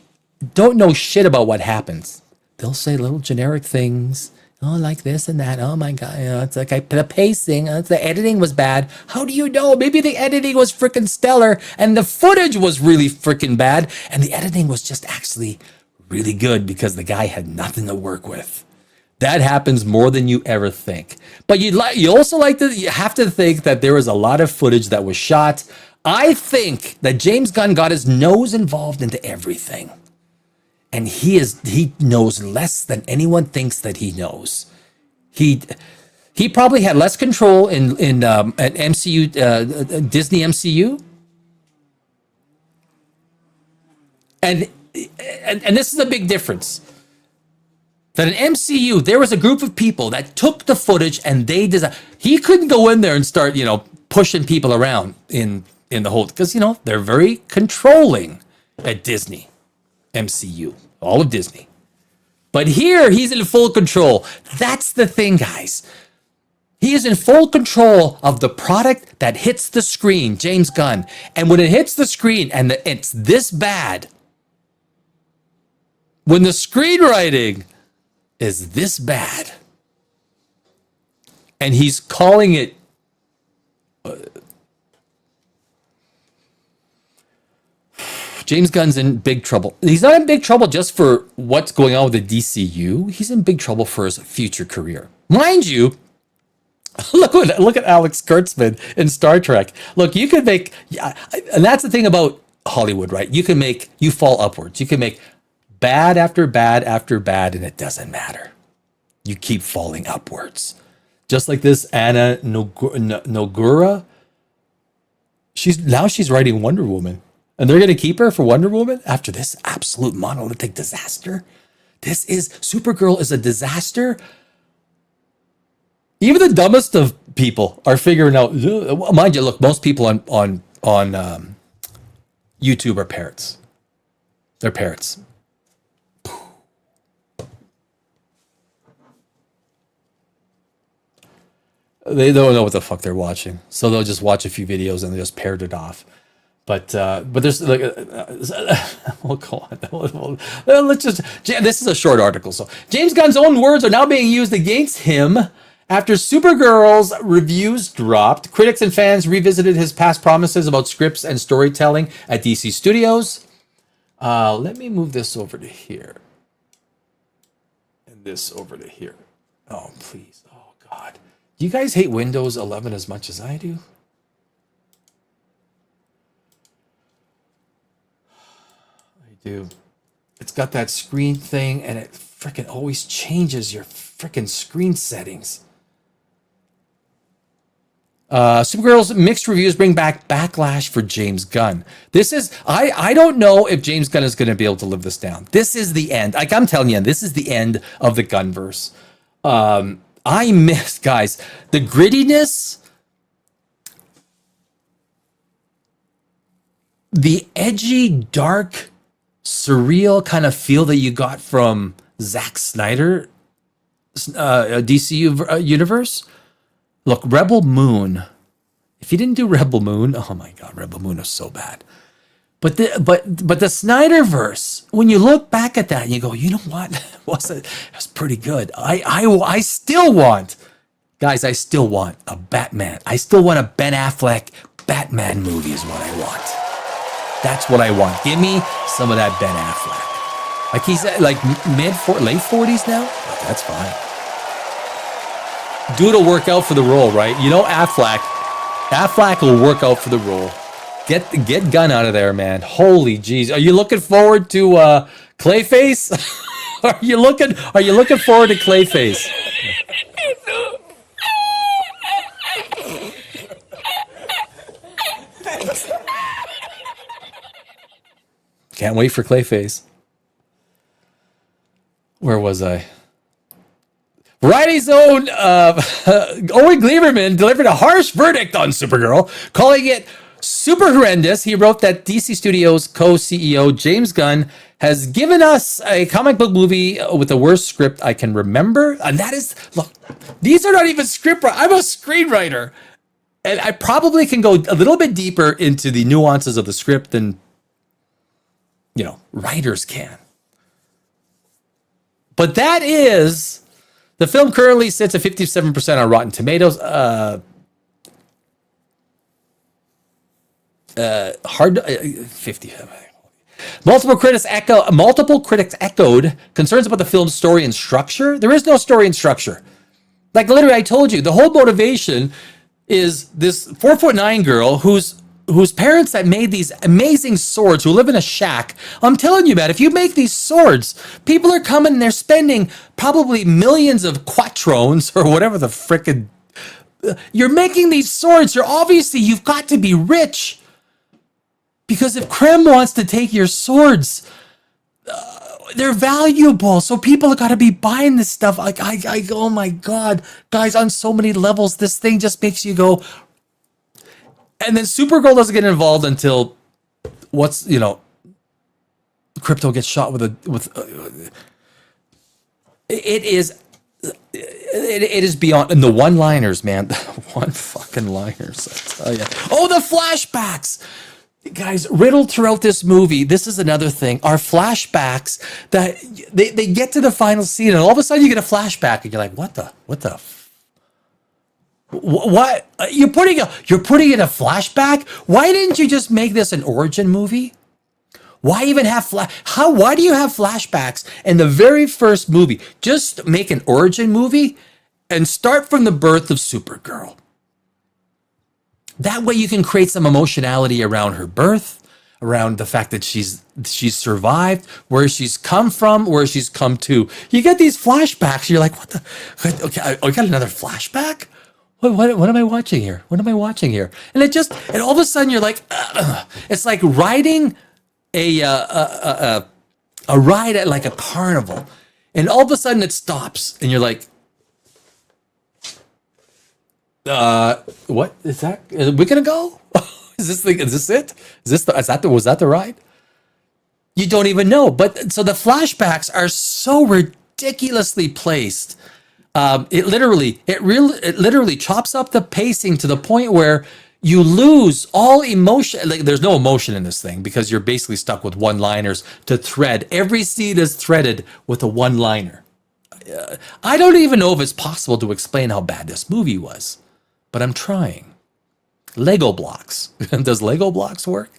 don't know shit about what happens. They'll say little generic things. Oh, like this and that. Oh my God. It's like the pacing, the editing was bad. How do you know? Maybe the editing was freaking stellar and the footage was really freaking bad. And the editing was just actually really good because the guy had nothing to work with. That happens more than you ever think. But you have to think that there was a lot of footage that was shot. I think that James Gunn got his nose involved into everything. And he knows less than anyone thinks that he knows. He probably had less control in at MCU, Disney MCU. And this is a big difference. That in MCU, there was a group of people that took the footage and they designed. He couldn't go in there and start, pushing people around in the whole, because, they're very controlling at Disney, MCU, all of Disney. But here, he's in full control. That's the thing, guys. He is in full control of the product that hits the screen, James Gunn. And when it hits the screen and it's this bad, when the screenwriting is this bad, and he's calling it James Gunn's in big trouble. He's not in big trouble just for what's going on with the DCU. He's in big trouble for his future career. Mind you, look at Alex Kurtzman in Star Trek. Look, you can make, and that's the thing about Hollywood, right? You fall upwards. You can make bad after bad after bad, and it doesn't matter. You keep falling upwards. Just like this Anna Nogura. She's writing Wonder Woman. And they're going to keep her for Wonder Woman after this absolute monolithic disaster. Supergirl is a disaster. Even the dumbest of people are figuring out, mind you, look, most people on YouTube are parrots. They're parrots. They don't know what the fuck they're watching. So they'll just watch a few videos and they just parrot it off. But there's like, we'll go on. This is a short article. So James Gunn's own words are now being used against him after Supergirl's reviews dropped. Critics and fans revisited his past promises about scripts and storytelling at DC Studios. Let me move this over to here. And this over to here. Oh, please. Oh, God. Do you guys hate Windows 11 as much as I do? Do. It's got that screen thing and it freaking always changes your freaking screen settings. Supergirl's mixed reviews bring back backlash for James Gunn. This is, I don't know if James Gunn is going to be able to live this down. This is the end. Like I'm telling you, this is the end of the Gunverse. I miss, guys, the grittiness, the edgy, dark, surreal kind of feel that you got from Zack Snyder, DCU universe. Look, Rebel Moon. If you didn't do Rebel Moon, oh my God, Rebel Moon is so bad. But the Snyderverse, when you look back at that, and you go, you know what? It was pretty good. I still want, guys, I still want a Batman. I still want a Ben Affleck Batman movie is what I want. That's what I want. Give me some of that Ben Affleck. Like he's like late 40s now. Oh, that's fine. Dude will work out for the role, right? You know Affleck will work out for the role. Get Gunn out of there, man. Holy jeez. Are you looking forward to Clayface? Are you looking forward to Clayface? Can't wait for Clayface. Where was I? Variety's own Owen Gleiberman delivered a harsh verdict on Supergirl, calling it super horrendous. He wrote that DC Studios co-CEO James Gunn has given us a comic book movie with the worst script I can remember. And that is, look, these are not even script. I'm a screenwriter. And I probably can go a little bit deeper into the nuances of the script than, writers can. But that is, the film currently sits at 57% on Rotten Tomatoes. Hard 50. Multiple critics echoed concerns about the film's story and structure. There is no story and structure. Like literally, I told you, the whole motivation is this 4'9" girl whose parents that made these amazing swords, who live in a shack. I'm telling you, man, if you make these swords, people are coming and they're spending probably millions of quattrones or whatever the frickin'. You're making these swords. You've got to be rich. Because if Krem wants to take your swords, they're valuable. So people have got to be buying this stuff. Like, oh my God, guys, on so many levels, this thing just makes you go. And then Supergirl doesn't get involved until Crypto gets shot it is beyond. And the one-liners, man, the one fucking liners, I tell you. Oh, the flashbacks. Guys, riddled throughout this movie, this is another thing, are flashbacks that they get to the final scene and all of a sudden you get a flashback and you're like, what you're putting in a flashback? Why didn't you just make this an origin movie? Why even have why do you have flashbacks in the very first movie? Just make an origin movie and start from the birth of Supergirl. That way you can create some emotionality around her birth, around the fact that she's survived, where she's come from, where she's come to. You get these flashbacks, you're like, what the? Okay, I got another flashback? What am I watching here? What am I watching here? And all of a sudden you're like, it's like riding a ride at like a carnival. And all of a sudden it stops and you're like, what is that? Are we gonna go? Is this it? Was that the ride? You don't even know. But so the flashbacks are so ridiculously placed. It literally chops up the pacing to the point where you lose all emotion. Like there's no emotion in this thing because you're basically stuck with one-liners to thread. Every scene is threaded with a one-liner. I don't even know if it's possible to explain how bad this movie was. But I'm trying. Lego blocks. Does Lego blocks work?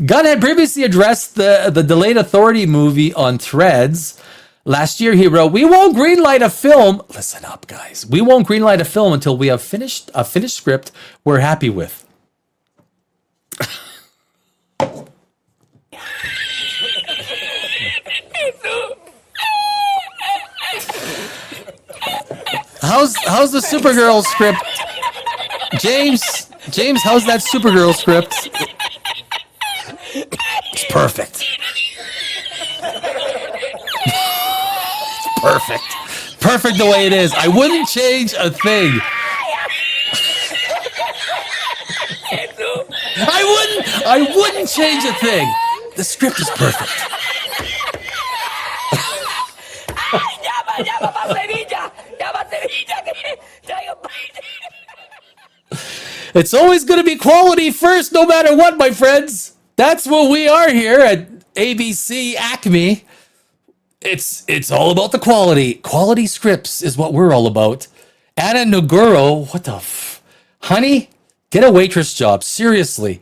Gunn had previously addressed the Delayed Authority movie on Threads. Last year he wrote, "We won't greenlight a film." Listen up, guys. "We won't greenlight a film until we have a finished script we're happy with." How's the Supergirl script? James, how's that Supergirl script? It's perfect. It's perfect. Perfect the way it is. I wouldn't change a thing. I wouldn't change a thing. The script is perfect. It's always going to be quality first, no matter what, my friends. That's what we are here at ABC Acme. It's all about the quality. Quality scripts is what we're all about. Anna Noguro, what the honey, get a waitress job, seriously.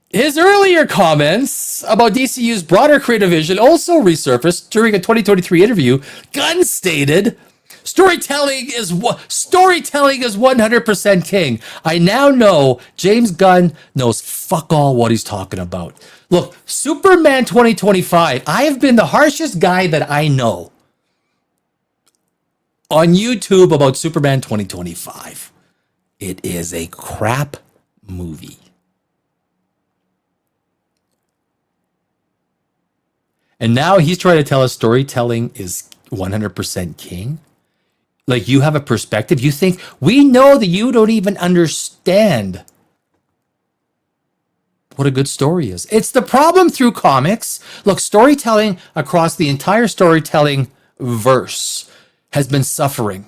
His earlier comments about DCU's broader creative vision also resurfaced during a 2023 interview. Gunn stated, Storytelling is 100% king. I now know James Gunn knows fuck all what he's talking about. Look, Superman 2025, I have been the harshest guy that I know on YouTube about Superman 2025. It is a crap movie. And now he's trying to tell us storytelling is 100% king. Like, you have a perspective. You think, we know that you don't even understand what a good story is. It's the problem through comics. Look, storytelling across the entire storytelling verse has been suffering.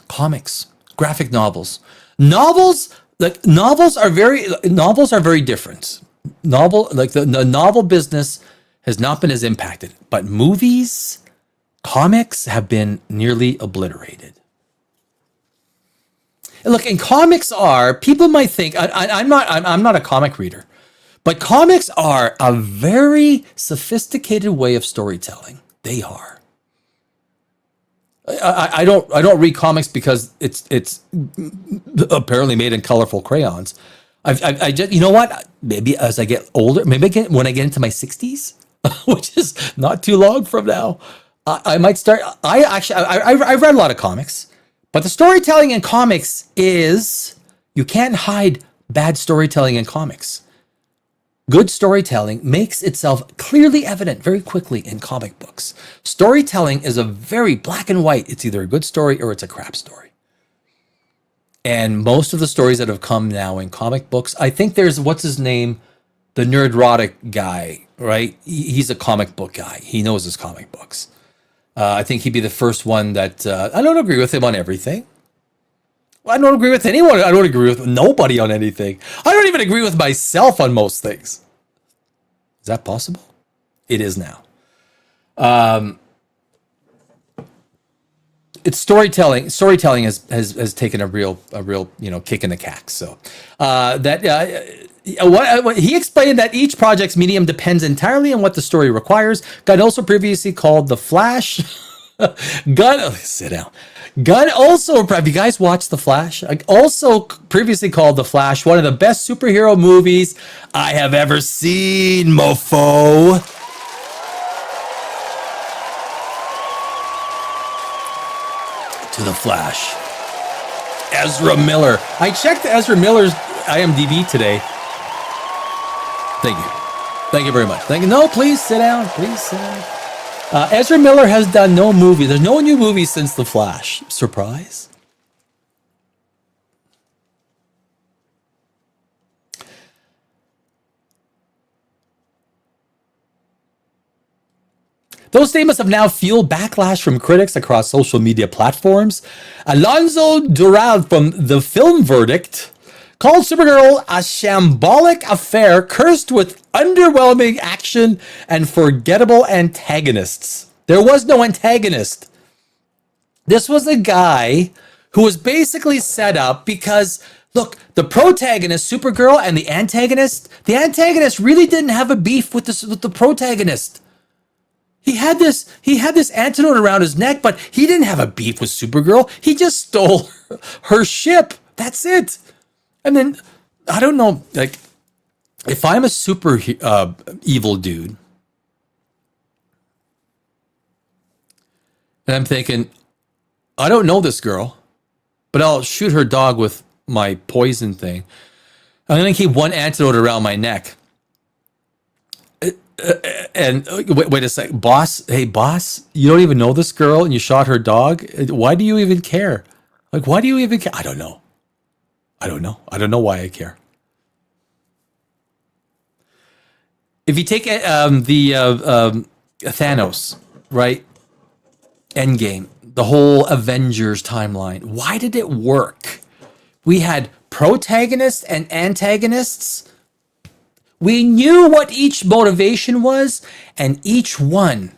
Comics, graphic novels. Novels are very different. The novel business has not been as impacted, but movies, comics have been nearly obliterated. Look, and comics are, people might think, I'm not a comic reader, but comics are a very sophisticated way of storytelling. They are. I don't read comics because it's apparently made in colorful crayons. I just, you know what? Maybe as I get older, when I get into my 60s, which is not too long from now, I might start. I've read a lot of comics, but the storytelling in comics is, you can't hide bad storytelling in comics. Good storytelling makes itself clearly evident very quickly in comic books. Storytelling is a very black and white. It's either a good story or it's a crap story. And most of the stories that have come now in comic books, I think there's, what's his name? The Nerdrotic guy, right? He's a comic book guy. He knows his comic books. I think he'd be the first one that, I don't agree with him on everything. I don't agree with anyone. I don't agree with nobody on anything. I don't even agree with myself on most things. Is that possible? It is now. It's storytelling. Storytelling has taken a real kick in the cack. So what he explained that each project's medium depends entirely on what the story requires. Gunn also previously called The Flash. Sit down. Gunn also, have you guys watched The Flash? Also previously called The Flash one of the best superhero movies I have ever seen, mofo. To The Flash. Ezra Miller. I checked Ezra Miller's IMDb today. Thank you. Thank you very much. Thank you. No, please sit down. Please sit down. Ezra Miller has done no movie. There's no new movie since The Flash. Surprise? Those statements have now fueled backlash from critics across social media platforms. Alonso Dural from The Film Verdict called Supergirl a shambolic affair cursed with underwhelming action and forgettable antagonists. There was no antagonist. This was a guy who was basically set up because, look, the protagonist, Supergirl, and the antagonist really didn't have a beef with the protagonist. He had this antidote around his neck, but he didn't have a beef with Supergirl. He just stole her ship. That's it. And then, I don't know, like, if I'm a super evil dude, and I'm thinking, I don't know this girl, but I'll shoot her dog with my poison thing. I'm going to keep one antidote around my neck. And wait a sec, boss. Hey, boss, you don't even know this girl and you shot her dog. Why do you even care? Like, why do you even care? I don't know. I don't know why I care. If you take Thanos, right? Endgame, the whole Avengers timeline. Why did it work? We had protagonists and antagonists. We knew what each motivation was, and each one,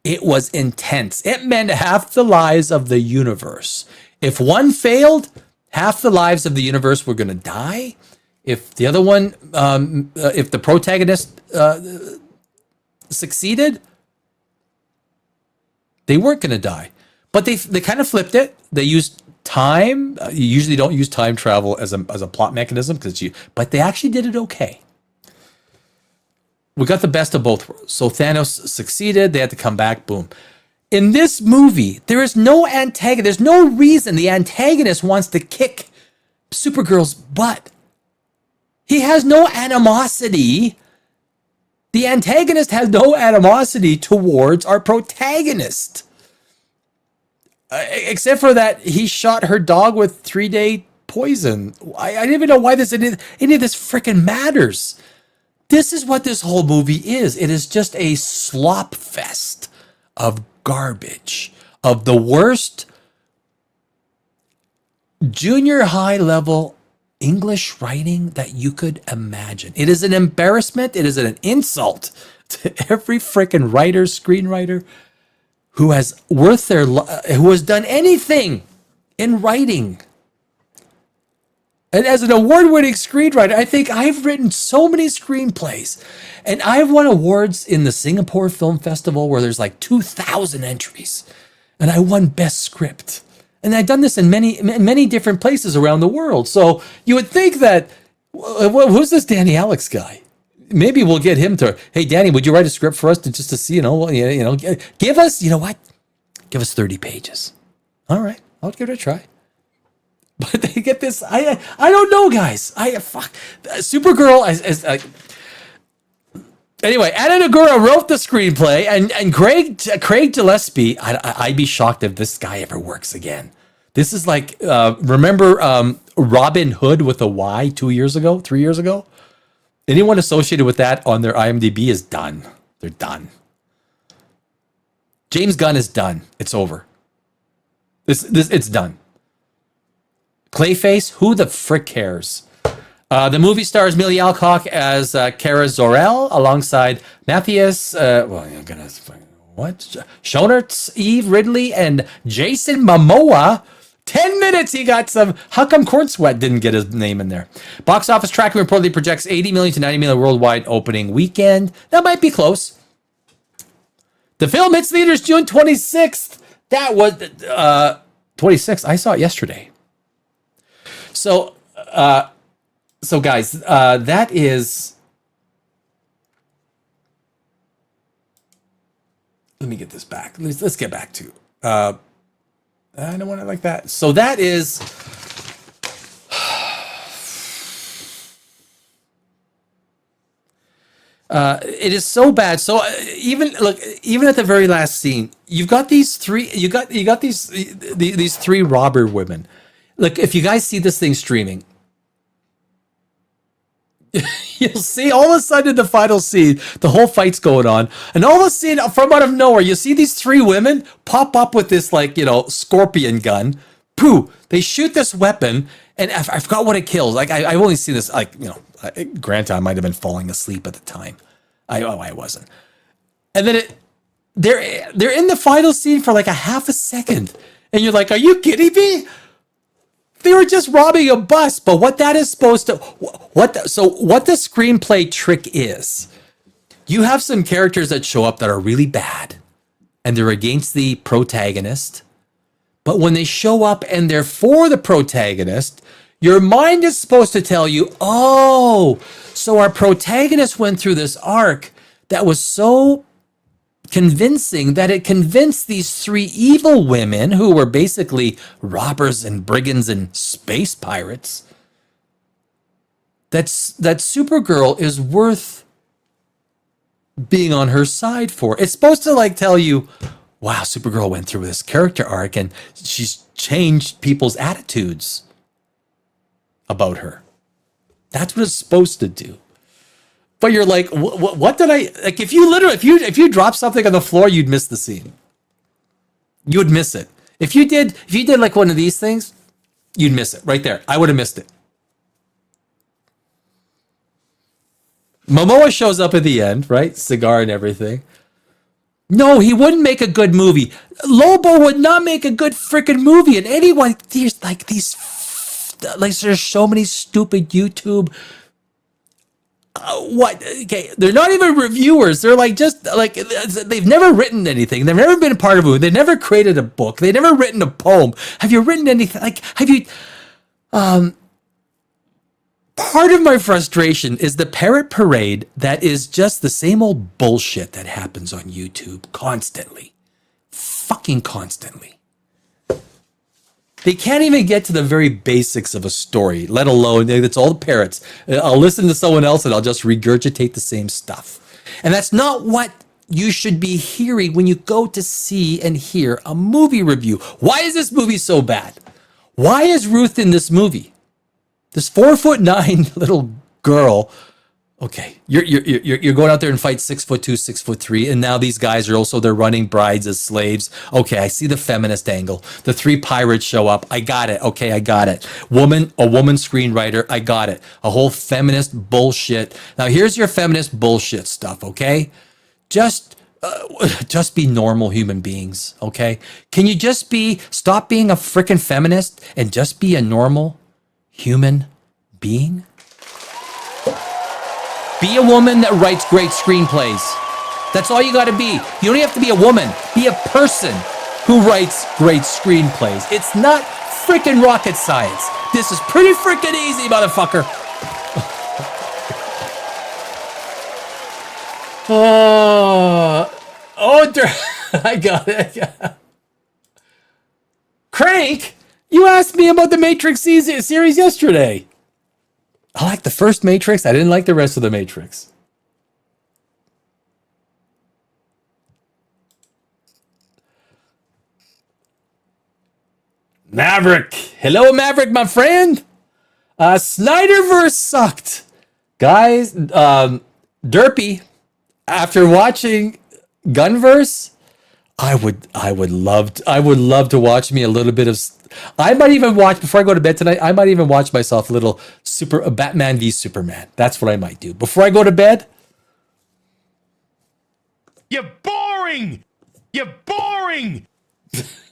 it was intense. It meant half the lives of the universe. If one failed, half the lives of the universe were going to die. If the other one, if the protagonist succeeded, they weren't going to die. But they kind of flipped it. They used time. You usually don't use time travel as a plot mechanism, but they actually did it okay. We got the best of both worlds. So Thanos succeeded. They had to come back. Boom. In this movie, there is no antagonist. There's no reason the antagonist wants to kick Supergirl's butt. He has no animosity. The antagonist has no animosity towards our protagonist. Except for that he shot her dog with 3-day poison. I don't even know why any of this freaking matters. This is what this whole movie is. It is just a slop fest of garbage, of the worst junior high level English writing that you could imagine. It is an embarrassment. It is an insult to every freaking writer, screenwriter who has who has done anything in writing. And as an award-winning screenwriter, I think I've written so many screenplays, and I've won awards in the Singapore Film Festival where there's like 2,000 entries, and I won Best Script. And I've done this in many different places around the world. So you would think that, who's this Danny Alex guy? Maybe we'll get him to, hey, Danny, would you write a script for us to see, give us, you know what? Give us 30 pages. All right, I'll give it a try. But they get this, I don't know, guys. Supergirl, anyway, Anna Nagura wrote the screenplay, and Craig Gillespie, I'd be shocked if this guy ever works again. This is like, remember Robin Hood with a Y 3 years ago? Anyone associated with that on their IMDb is done. They're done. James Gunn is done. It's over. It's done. Clayface, who the frick cares? The movie stars Millie Alcock as Kara Zor-El alongside Matthias, Schoenaerts, Eve Ridley, and Jason Momoa. 10 minutes he got some. How come Corn Sweat didn't get his name in there? Box office tracking reportedly projects 80 million to 90 million worldwide opening weekend. That might be close. The film hits theaters June 26th. That was 26th. I saw it yesterday. So guys, that is. Let me get this back. Let's get back to. I don't want it like that. So that is. It is so bad. So even at the very last scene, you've got these three. You got these three robber women. Look, if you guys see this thing streaming, you'll see all of a sudden in the final scene, the whole fight's going on, and all of a sudden, from out of nowhere, you see these three women pop up with this scorpion gun. Pooh! They shoot this weapon, and I forgot what it kills. Like I've only seen this. Granted, I might have been falling asleep at the time. I wasn't. And then they're in the final scene for like a half a second, and you're like, "Are you kidding me?" They were just robbing a bus, but what that is supposed to, what the screenplay trick is, you have some characters that show up that are really bad, and they're against the protagonist, but when they show up and they're for the protagonist, your mind is supposed to tell you, oh, so our protagonist went through this arc that was so convincing that it convinced these three evil women who were basically robbers and brigands and space pirates that Supergirl is worth being on her side for. It's supposed to tell you, wow, Supergirl went through this character arc and she's changed people's attitudes about her. That's what it's supposed to do. But you're like, what did I like? If you drop something on the floor, you'd miss the scene. You would miss it. If you did like one of these things, you'd miss it right there. I would have missed it. Momoa shows up at the end, right? Cigar and everything. No, he wouldn't make a good movie. Lobo would not make a good freaking movie. And anyone, there's so many stupid YouTube. Okay, they're not even reviewers. They're they've never written anything. They've never been a part of a movie. They've never created a book. They've never written a poem. Have you written anything? Have you? Part of my frustration is the parrot parade that is just the same old bullshit that happens on YouTube constantly. Fucking constantly. They can't even get to the very basics of a story, let alone, it's all the parrots. I'll listen to someone else and I'll just regurgitate the same stuff. And that's not what you should be hearing when you go to see and hear a movie review. Why is this movie so bad? Why is Ruth in this movie? This 4'9" little girl. Okay, you're going out there and fight 6'2", 6'3", and now these guys are also, they're running brides as slaves. Okay, I see the feminist angle. The 3 pirates show up. I got it. Okay, I got it. A woman screenwriter. I got it. A whole feminist bullshit. Now here's your feminist bullshit stuff. Okay, just be normal human beings. Okay, can you just stop being a freaking feminist and just be a normal human being? Be a woman that writes great screenplays. That's all you got to be. You don't have to be a woman. Be a person who writes great screenplays. It's not freaking rocket science. This is pretty freaking easy, motherfucker. I got it. Crank, you asked me about the Matrix series yesterday. I like the first Matrix. I didn't like the rest of the Matrix. Maverick. Hello, Maverick, my friend. Snyderverse sucked. Guys, Derpy, after watching Gunverse, I would love to watch me a little bit of. I might even watch, before I go to bed tonight, I might even watch myself a little Batman v Superman. That's what I might do before I go to bed. You're boring. You're boring.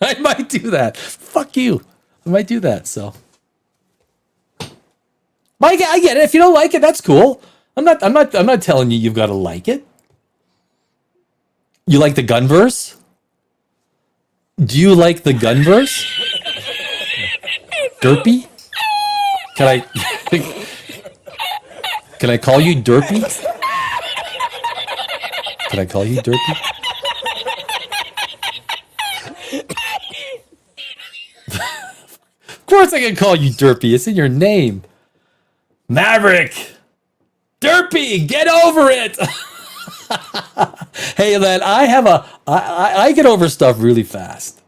I might do that. Fuck you. I might do that. So, I get it. If you don't like it, that's cool. I'm not telling you you've got to like it. You like the Gunverse? Do you like the Gunverse? Derpy? Can I call you Derpy? Can I call you Derpy? Of course I can call you Derpy. It's in your name. Maverick! Derpy, get over it! Hey, man, I get over stuff really fast.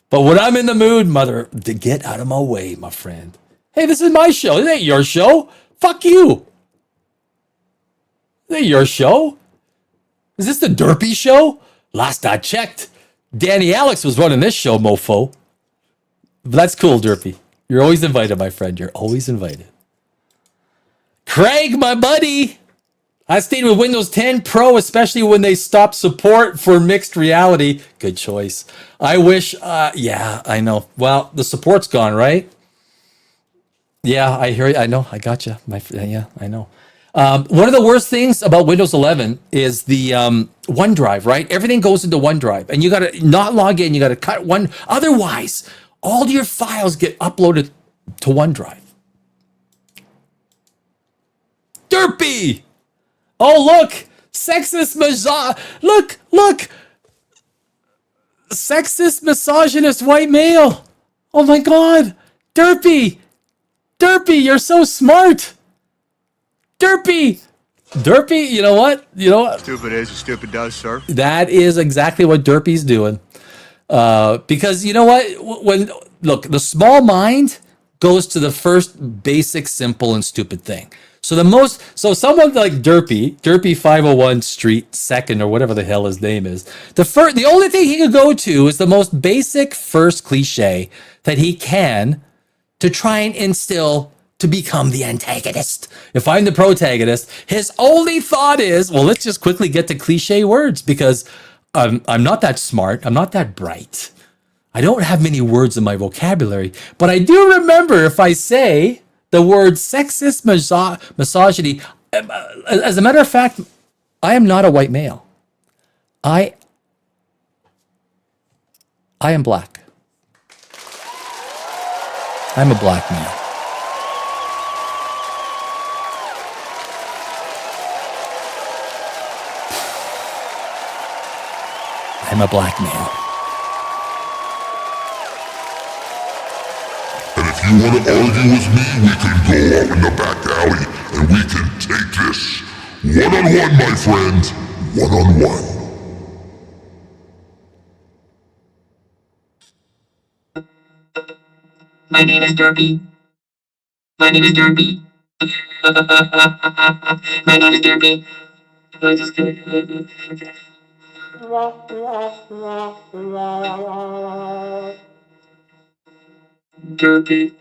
But when I'm in the mood, to get out of my way, my friend. Hey, this is my show. This ain't your show. Fuck you. This ain't your show. Is this the Derpy show? Last I checked, Danny Alex was running this show, mofo. But that's cool, Derpy. You're always invited, my friend. You're always invited. Craig, my buddy. I stayed with Windows 10 Pro, especially when they stopped support for mixed reality. Good choice. I wish, yeah, I know. Well, the support's gone, right? Yeah, I hear you. I know. I got you. Yeah, I know. One of the worst things about Windows 11 is the OneDrive, right? Everything goes into OneDrive, and you got to not log in. You got to cut one. Otherwise, all your files get uploaded to OneDrive. Derpy! Oh, look! Sexist Look! Sexist, misogynist, white male! Oh my god! Derpy! You're so smart! Derpy, you know what? Stupid is as stupid does, sir. That is exactly what Derpy's doing. Because you know what? Look, the small mind goes to the first basic, simple, and stupid thing. So someone like Derpy 501 Street Second, or whatever the hell his name is, the only thing he could go to is the most basic first cliche that he can to try and instill to become the antagonist. If I'm the protagonist, his only thought is, well, let's just quickly get to cliche words because I'm not that smart. I'm not that bright. I don't have many words in my vocabulary, but I do remember if I say the word sexist, misogyny. As a matter of fact, I am not a white male. I am black. I'm a black male. I'm a black male. You want to argue with me? We can go out in the back alley and we can take this. One-on-one, my friend. One-on-one. My name is Derpy. My name is Derpy. My name is Derpy. I'm just kidding. Okay. Derpy.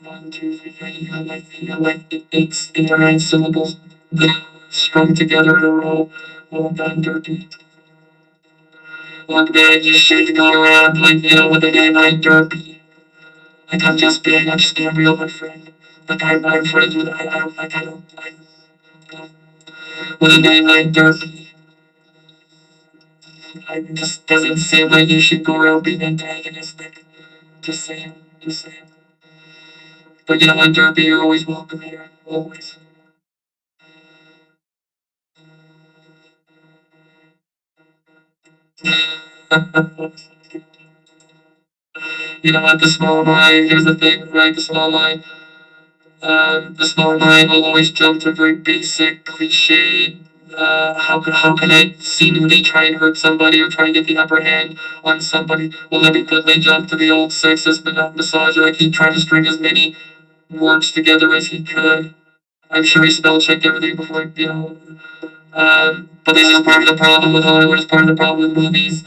One, two, three, four, like eight or nine syllables strung together in a row. Well done, Derpy. One day you should go around like with a name like Derpy. Like I'm just being a real good friend. Like I'm friends with with a name like Derpy. It just doesn't seem like you should go around being antagonistic. Just saying, just saying. But you know what, Derpy, you're always welcome here. Always. You know what, the small mind, here's the thing, right? The small mind will always jump to very basic, cliche. How can I seemingly try and hurt somebody or try and get the upper hand on somebody? Well, let me jump to the old sexist misogynist. Like he tried to string as many words together as he could. I'm sure he spell checked everything before, but this is part of the problem with Hollywood. It's part of the problem with movies.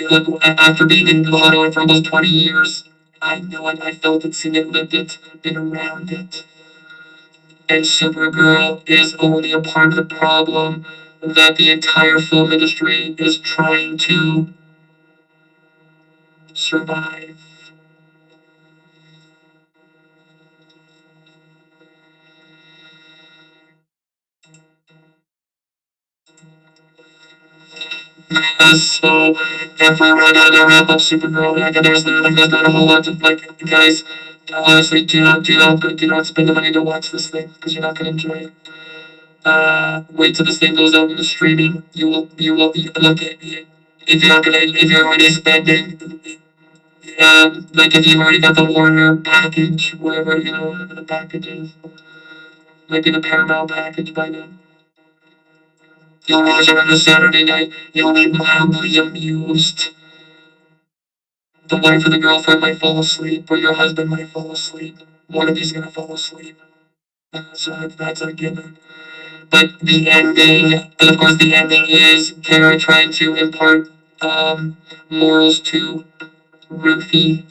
Look, after being in Hollywood for almost 20 years, I know it. I felt it, seen it, lived it, been around it. And Supergirl is only a part of the problem that the entire film industry is trying to survive. So, if we run out of wrap up Supergirl, there's not a whole lot of, guys, honestly, do not spend the money to watch this thing, because you're not going to enjoy it. Wait till this thing goes out in the streaming. Look at it. If you're already spending, like if you've already got the Warner package, whatever, whatever the package is, maybe the Paramount package by then. You'll watch it on a Saturday night, you'll be mildly amused. The wife or the girlfriend might fall asleep, or your husband might fall asleep. One of you's gonna fall asleep. So that's a given. But the ending, and of course the ending is Kara trying to impart morals to Ruthie.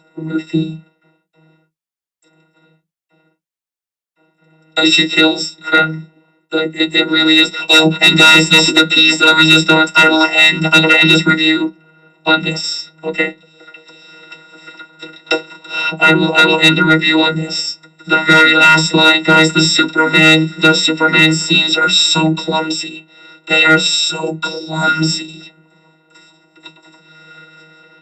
She kills Krem. Like it really is. Oh, and guys, this is the piece that I just thought I'm gonna end this review on this. Okay. I will end the review on this. The very last line, guys, the Superman scenes are so clumsy. They are so clumsy.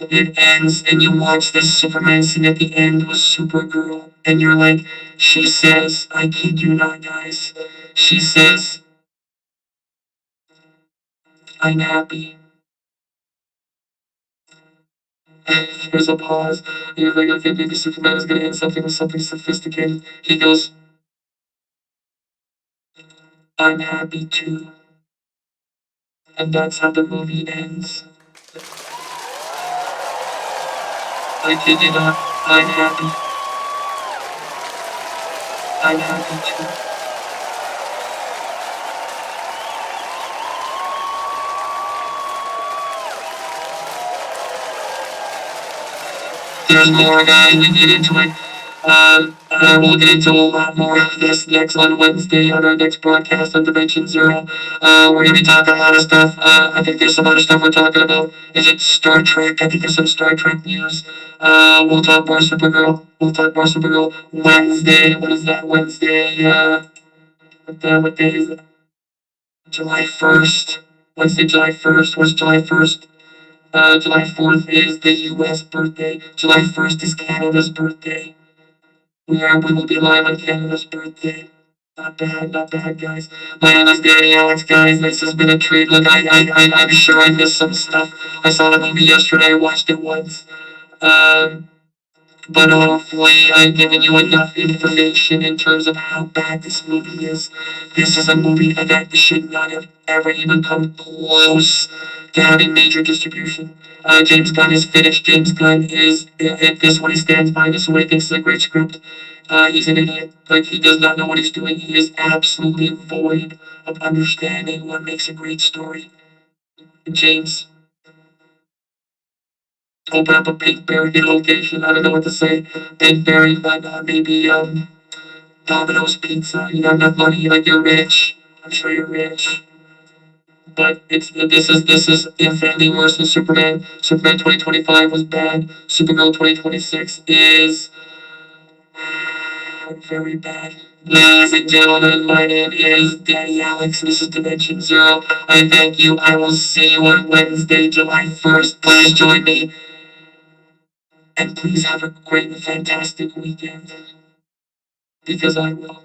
It ends and you watch this Superman scene at the end with Supergirl, and you're like, she says, I kid you not, guys. She says, I'm happy. There's a pause. You're like, okay, maybe Superman is gonna end something with something sophisticated. He goes, I'm happy too. And that's how the movie ends. I kid you not, I'm happy. I'm happy too. There's more, guys. We get into it. We'll get into a lot more of this next on Wednesday on our next broadcast on Dimension Zero. We're gonna be talking a lot of stuff. I think there's some other stuff we're talking about. Is it Star Trek? I think there's some Star Trek news. We'll talk more Supergirl. Wednesday. What is that? Wednesday. What day is it? July 1st. Wednesday, July 1st. What's July 1st? July 4th is the US birthday. July 1st is Canada's birthday. We will be live on Canada's birthday. Not bad, guys. My name is Danny Alex, guys. This has been a treat. Look, I'm sure I missed some stuff. I saw the movie yesterday. I watched it once. But hopefully I've given you enough information in terms of how bad this movie is. This is a movie that should not have ever even come close to having major distribution. James Gunn is finished. James Gunn is, if this is what he stands by, this is what he thinks is a great script. He's an idiot. Like, he does not know what he's doing. He is absolutely void of understanding what makes a great story. James, open up a Pinkberry location. I don't know what to say. Pinkberry, but maybe Domino's Pizza. You got enough money, like you're rich. I'm sure you're rich. But this is infinitely worse than Superman. Superman 2025 was bad. Supergirl 2026 is very bad. Ladies and gentlemen, my name is Danny Alex. This is Dimension Zero. I thank you. I will see you on Wednesday, July 1st. Please join me. And please have a great and fantastic weekend. Because I will.